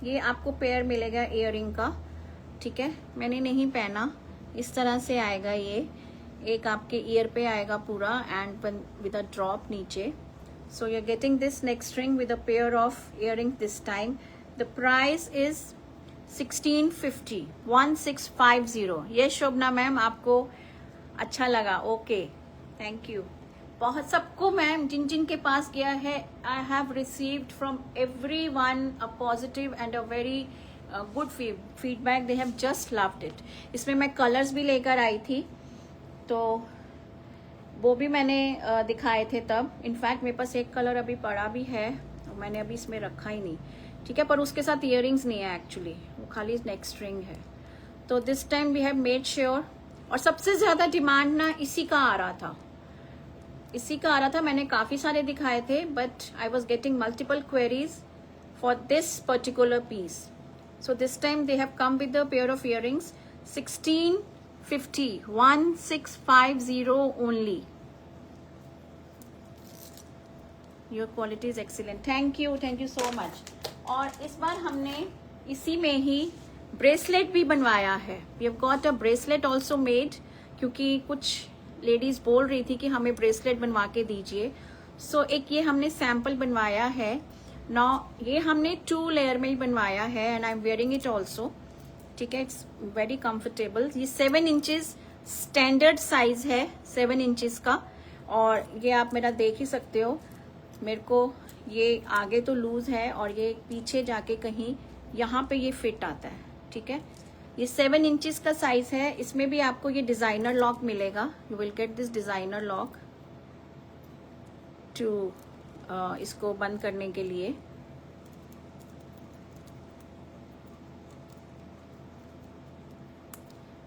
ये आपको पेयर मिलेगा इयरिंग का, ठीक है. मैंने नहीं पहना. इस तरह से आएगा ये. एक आपके ईयर पे आएगा पूरा एंड विद अ ड्रॉप नीचे. So you are getting this next ring with a pair of earring this time. The price is 1650, 1650. ये शोभना मैम आपको अच्छा लगा? Okay, thank you. बहुत सबको मैम जिन जिन के पास गया है, I have received from everyone a positive and a very good feedback. They have just loved it. इसमें मैं कलर्स भी लेकर आई थी, तो वो भी मैंने दिखाए थे तब. इनफैक्ट मेरे पास एक कलर अभी पड़ा भी है, मैंने अभी इसमें रखा ही नहीं, ठीक है. पर उसके साथ इयरिंग्स नहीं है एक्चुअली, वो खाली नेक्स्ट रिंग है. तो this time we have made sure. और सबसे ज्यादा डिमांड ना इसी का आ रहा था, मैंने काफी सारे दिखाए थे, but I was getting multiple queries for this particular piece. So this time they have come with the pair of earrings. 1650, 1650 only. Your quality is excellent. Thank you so much. और इस बार हमने इसी में ही ब्रेसलेट भी बनवाया है. We have got a bracelet also made, क्योंकि कुछ लेडीज बोल रही थी कि हमें ब्रेसलेट बनवा के दीजिए. सो एक ये हमने सैंपल बनवाया है. नाउ ये हमने 2 लेयर में ही बनवाया है and I am wearing it also, ठीक है. It's very comfortable. ये 7 इंचेस स्टैंडर्ड साइज है, 7 इंचेस का. और ये आप मेरा देख ही सकते हो, मेरे को ये आगे तो लूज है और ये पीछे जाके कहीं यहाँ पे ये फिट आता है, ठीक है. ये 7 इंचेस का साइज है. इसमें भी आपको ये डिजाइनर लॉक मिलेगा. You will get this designer lock to इसको बंद करने के लिए.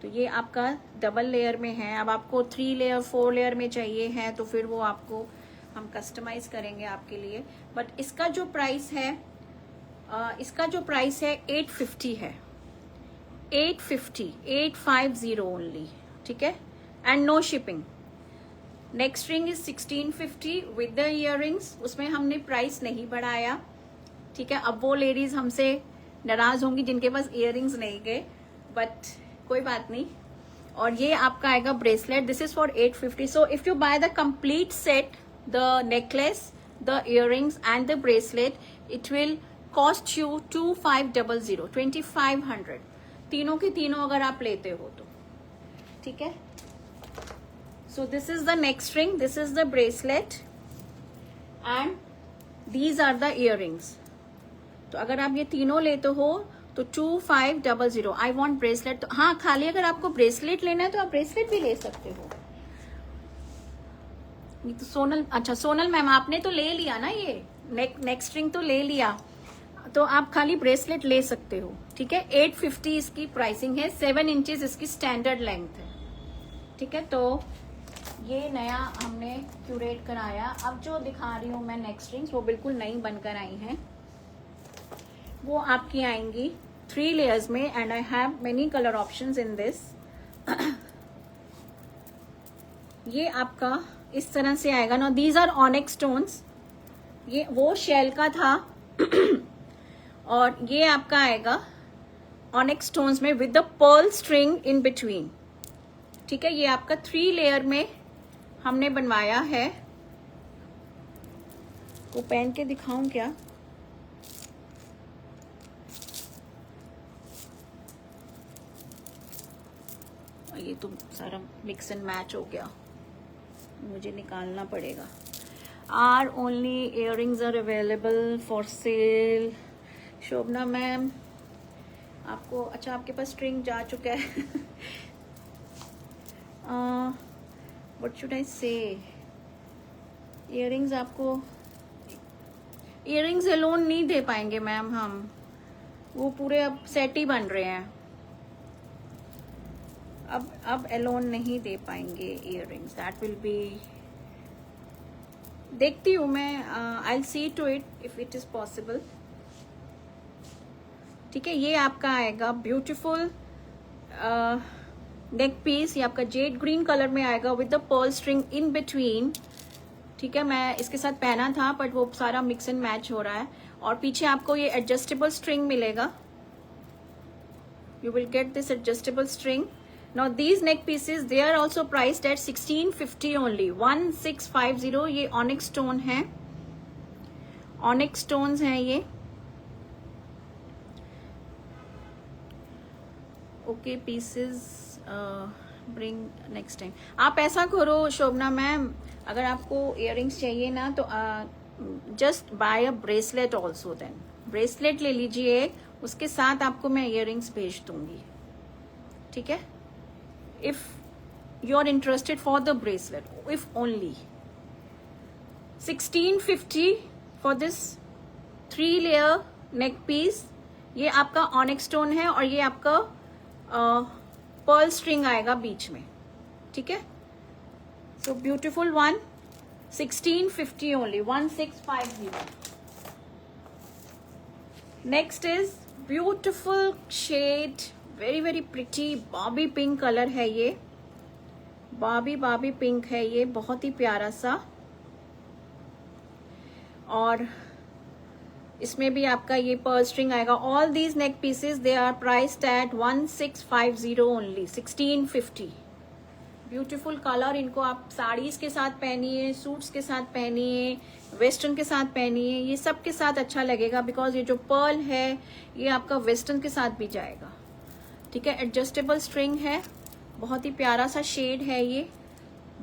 तो ये आपका डबल लेयर में है. अब आपको 3 लेयर 4 लेयर में चाहिए है तो फिर वो आपको हम कस्टमाइज करेंगे आपके लिए. बट इसका जो प्राइस है 850 है. 850 ओनली, ठीक है. And no shipping. Next ring is 1650 with the earrings. उसमें हमने प्राइस नहीं बढ़ाया, ठीक है. अब वो लेडीज हमसे नाराज होंगी जिनके पास इयरिंग्स नहीं गए, बट कोई बात नहीं. और ये आपका आएगा bracelet. This is for 850. So if you by the complete set, the necklace, the earrings and the bracelet, it will cost you 2500, 2500. तीनों के तीनों अगर आप लेते हो तो, ठीक है. So this is the next ring, this is the bracelet and these are the earrings. तो अगर आप ये तीनों लेते हो तो 2500. I want bracelet. तो हाँ, खाली अगर आपको ब्रेसलेट लेना है तो आप ब्रेसलेट भी ले सकते हो. ये तो सोनल, अच्छा सोनल मैम आपने तो ले लिया ना, ये नेक्स्ट रिंग तो ले लिया, तो आप खाली ब्रेसलेट ले सकते हो, ठीक है. 850 इसकी प्राइसिंग है. 7 इंचेस इसकी स्टैंडर्ड लेंथ है, ठीक है. तो ये नया हमने क्यूरेट कराया. अब जो दिखा रही हूँ मैं नेक्स्ट रिंग्स, वो बिल्कुल नई बनकर आई हैं. वो आपकी आएंगी 3 लेयर्स में and I have many colour options in this. ये आपका इस तरह से आएगा ना. These are onyx stones. ये वो शेल का था और ये आपका आएगा ऑनिक्स स्टोन्स में with the pearl string in between, ठीक है. ये आपका 3 लेयर में हमने बनवाया है. को पहन के दिखाऊं क्या? ये तो सारा मिक्स एंड मैच हो गया, मुझे निकालना पड़ेगा। Are only earrings are available for sale. Shobhana ma'am आपको, अच्छा आपके पास स्ट्रिंग जा चुका है। व्हाट शुड आई से? इयररिंग्स आपको, इयररिंग्स अलोन नहीं दे पाएंगे मैम हम, वो पूरे अब सेट ही बन रहे हैं, अब अलोन नहीं दे पाएंगे इयररिंग्स। दैट विल बी, देखती हूँ मैं, I will see to it if it is possible. ठीक है, ये आपका आएगा ब्यूटीफुल नेक पीस, ये आपका जेड ग्रीन कलर में आएगा with the pearl string in between. ठीक है, मैं इसके साथ पहना था बट वो सारा मिक्स एंड मैच हो रहा है। और पीछे आपको ये एडजस्टेबल स्ट्रिंग मिलेगा, you will get this adjustable string. Now these neck pieces they are also priced at 1650 only, 1650। ये onyx stone है, onyx stones हैं ये। Okay pieces bring next time। आप ऐसा करो शोभना मैम, अगर आपको इयररिंग्स चाहिए ना तो just buy a bracelet also, then bracelet ले लीजिए, उसके साथ आपको मैं इयररिंग्स भेज दूंगी। ठीक है, if you are interested for the bracelet, if only 1650 for this 3 layer neck piece। ये आपका onyx stone है और ये आपका पर्ल स्ट्रिंग आएगा बीच में। ठीक है, so beautiful one, 1650 only, 1650। next is beautiful shade, very very pretty Bobby pink colour है ये, बॉबी पिंक है ये, बहुत ही प्यारा सा। और इसमें भी आपका ये पर्ल स्ट्रिंग आएगा। All these neck pieces they are priced at 1650 only, 1650। Beautiful colour, इनको आप साड़ीज के साथ पहनिए, सूट्स के साथ पहनिए, वेस्टर्न के साथ पहनिए, ये सब के साथ अच्छा लगेगा बिकॉज ये जो पर्ल है ये आपका वेस्टर्न के साथ भी जाएगा। ठीक है, एडजस्टेबल स्ट्रिंग है, बहुत ही प्यारा सा शेड है ये,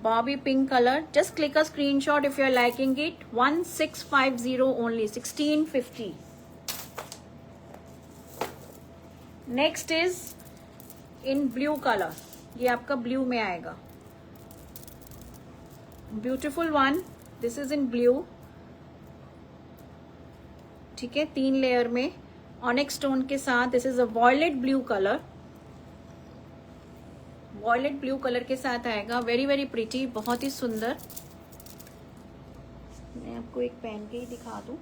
baby pink colour. Just click a screenshot if you are liking it. 1650 only, 1650। Next is in blue colour, ये आपका ब्लू में आएगा, beautiful one, this is in blue. ठीक है, 3 लेयर में ऑनिक्स स्टोन के साथ, this is a violet blue colour, violet blue colour के साथ आएगा, वेरी वेरी प्रिटी, बहुत ही सुंदर। मैं आपको एक पहन के ही दिखा दूं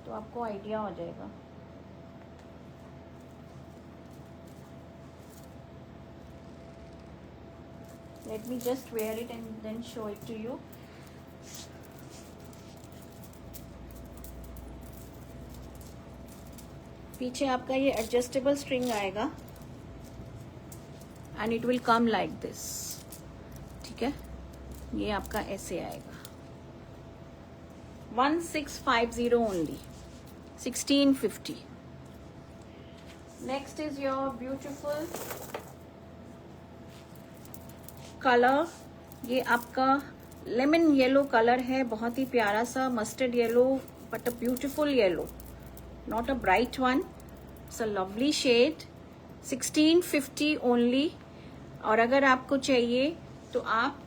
तो आपको आइडिया हो जाएगा। Let me just wear it and then show it to you. पीछे आपका ये एडजस्टेबल स्ट्रिंग आएगा and it will come like this. ठीक है, ये आपका ऐसे आएगा। 1650 only, 1650। Next is your beautiful colour, ये आपका लेमन येलो कलर है, बहुत ही प्यारा सा mustard yellow but a beautiful yellow, not a bright one, it's a lovely shade. 1650 only. और अगर आपको चाहिए तो आप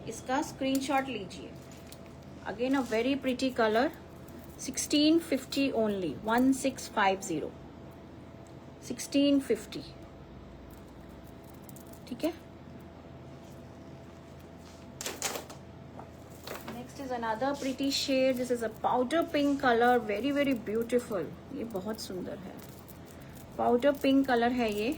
इसका स्क्रीनशॉट लीजिए। Again a very pretty colour, 1650 only, 1650, 1650। ठीक है, next is another pretty shade, this is a powder pink colour, very very beautiful, ये बहुत सुंदर है, पाउडर पिंक कलर है ये।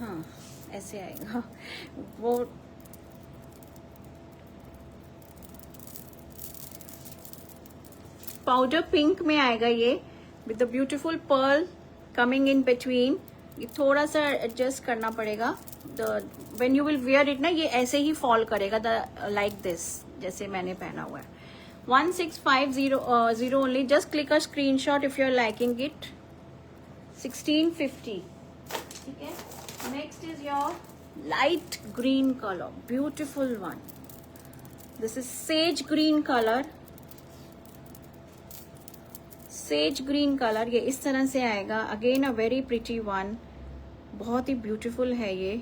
हाँ ऐसे आएगा वो। पाउडर पिंक में आएगा ये with the beautiful pearl coming in between. ये थोड़ा सा एडजस्ट करना पड़ेगा। The when you will wear it ना, ये ऐसे ही फॉल करेगा द लाइक दिस, जैसे मैंने पहना हुआ है। 1650 only. Just click a screenshot if you are liking it. 1650, ठीक है। Next is your light green colour, beautiful one. This is sage green colour. Sage green colour, ये इस तरह से आएगा। Again a very pretty one, बहुत ही beautiful है ये।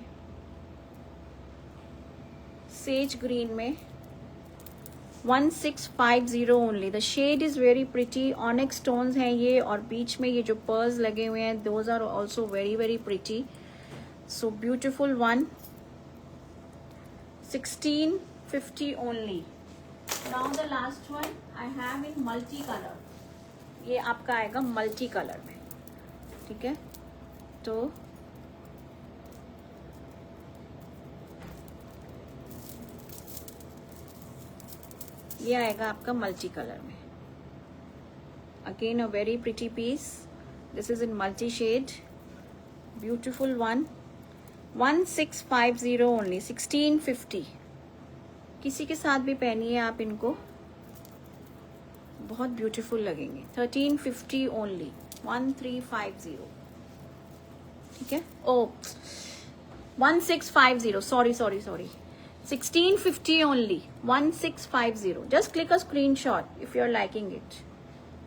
सेज ग्रीन में 1650 only. The shade is very pretty. Onyx stones हैं ये, और बीच में ये जो पर्ल्स लगे हुए हैं, those are also very very pretty. So beautiful one. 1650 only. Now the last one I have in multi colour. ये आपका आएगा मल्टी कलर में, ठीक है। तो ये आएगा आपका मल्टी कलर में। Again a very pretty piece. This is in multi shade, beautiful one. 1650 only. 1650। किसी के साथ भी पहनिए आप इनको, बहुत ब्यूटीफुल लगेंगे। 1350 ओनली। 1350, ठीक है। ओ 1650, sorry 1650 only. 1650. Just click a screenshot if you're liking it.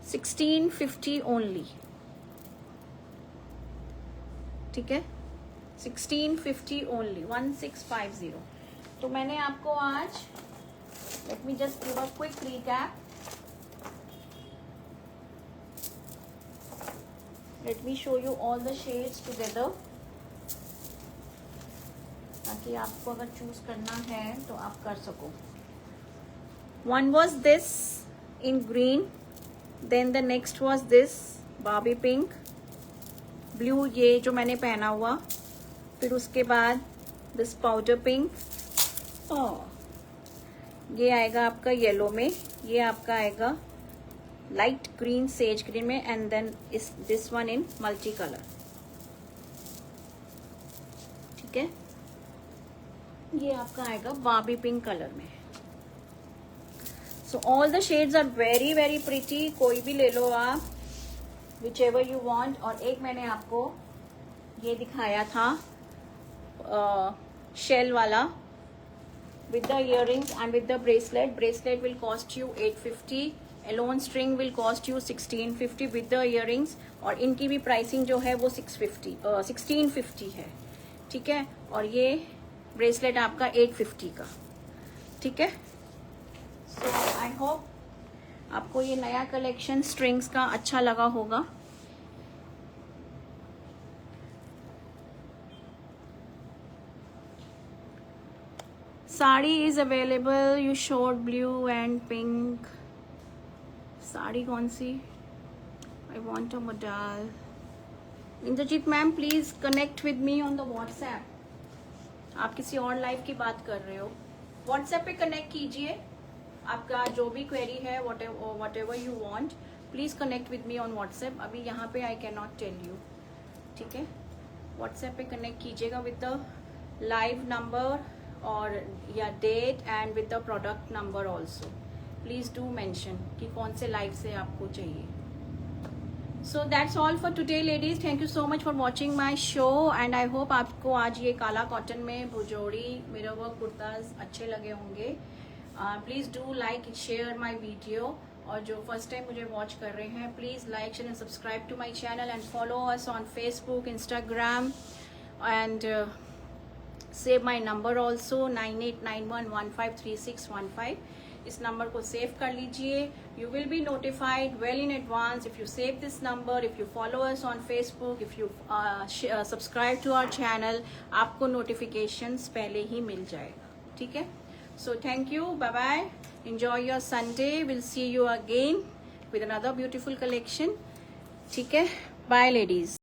1650 only. ठीक है, 1650 only. 1650. तो मैंने आपको आज, let me just give a quick recap. Let me show you all the shades together. ताकि आपको अगर चूज करना है तो आप कर सको। One was this in green, then the next was this baby pink, blue ये जो मैंने पहना हुआ, फिर उसके बाद दिस पाउडर पिंक, ये आएगा आपका येलो में, ये आपका आएगा लाइट ग्रीन सेज ग्रीन में, एंड देन इस this one in multi colour, ठीक है। ये आपका आएगा बाबी पिंक कलर में। So all the shades are very very pretty. कोई भी ले लो आप, विच एवर यू वॉन्ट। और एक मैंने आपको ये दिखाया था शेल वाला, with the earrings and with the bracelet. Bracelet will cost you 850. Alone string will cost you 1650 with the earrings. और इनकी भी प्राइसिंग जो है वो 1650 है, ठीक है। और ये ब्रेसलेट आपका 850 का, ठीक है। सो आई होप आपको ये नया कलेक्शन स्ट्रिंग्स का अच्छा लगा होगा। Sari is available. You showed blue and pink. Sari कौन सी? I want a model. Indrajit ma'am please connect with me on the WhatsApp. आप किसी और लाइव की बात कर रहे हो, व्हाट्सएप पे कनेक्ट कीजिए। आपका जो भी क्वेरी है, whatever you want, please connect with me on WhatsApp. अभी यहाँ पे I can not tell you, ठीक है। व्हाट्सएप पे कनेक्ट कीजिएगा विद द लाइव नंबर और या date and with the product number also. Please do mention कि कौन से लाइव से आपको चाहिए। So that's all for today ladies. Thank you so much for watching my show and I hope आपको आज ये काला कॉटन में भुजोड़ी मिरर वर्क कुर्ताज अच्छे लगे होंगे। Please do like share my video. और जो फर्स्ट टाइम मुझे वॉच कर रहे हैं, please like share and subscribe to my channel and follow us on Facebook, Instagram and save my number also 9891153615। इस नंबर को सेव कर लीजिए। You will be notified well in advance if you save this number, if you follow us on Facebook, if you subscribe to our channel. आपको notifications पहले ही मिल जाएगा, ठीक है। So thank you, bye bye, enjoy your Sunday. We'll see you again with another beautiful collection, ठीक है। Bye ladies.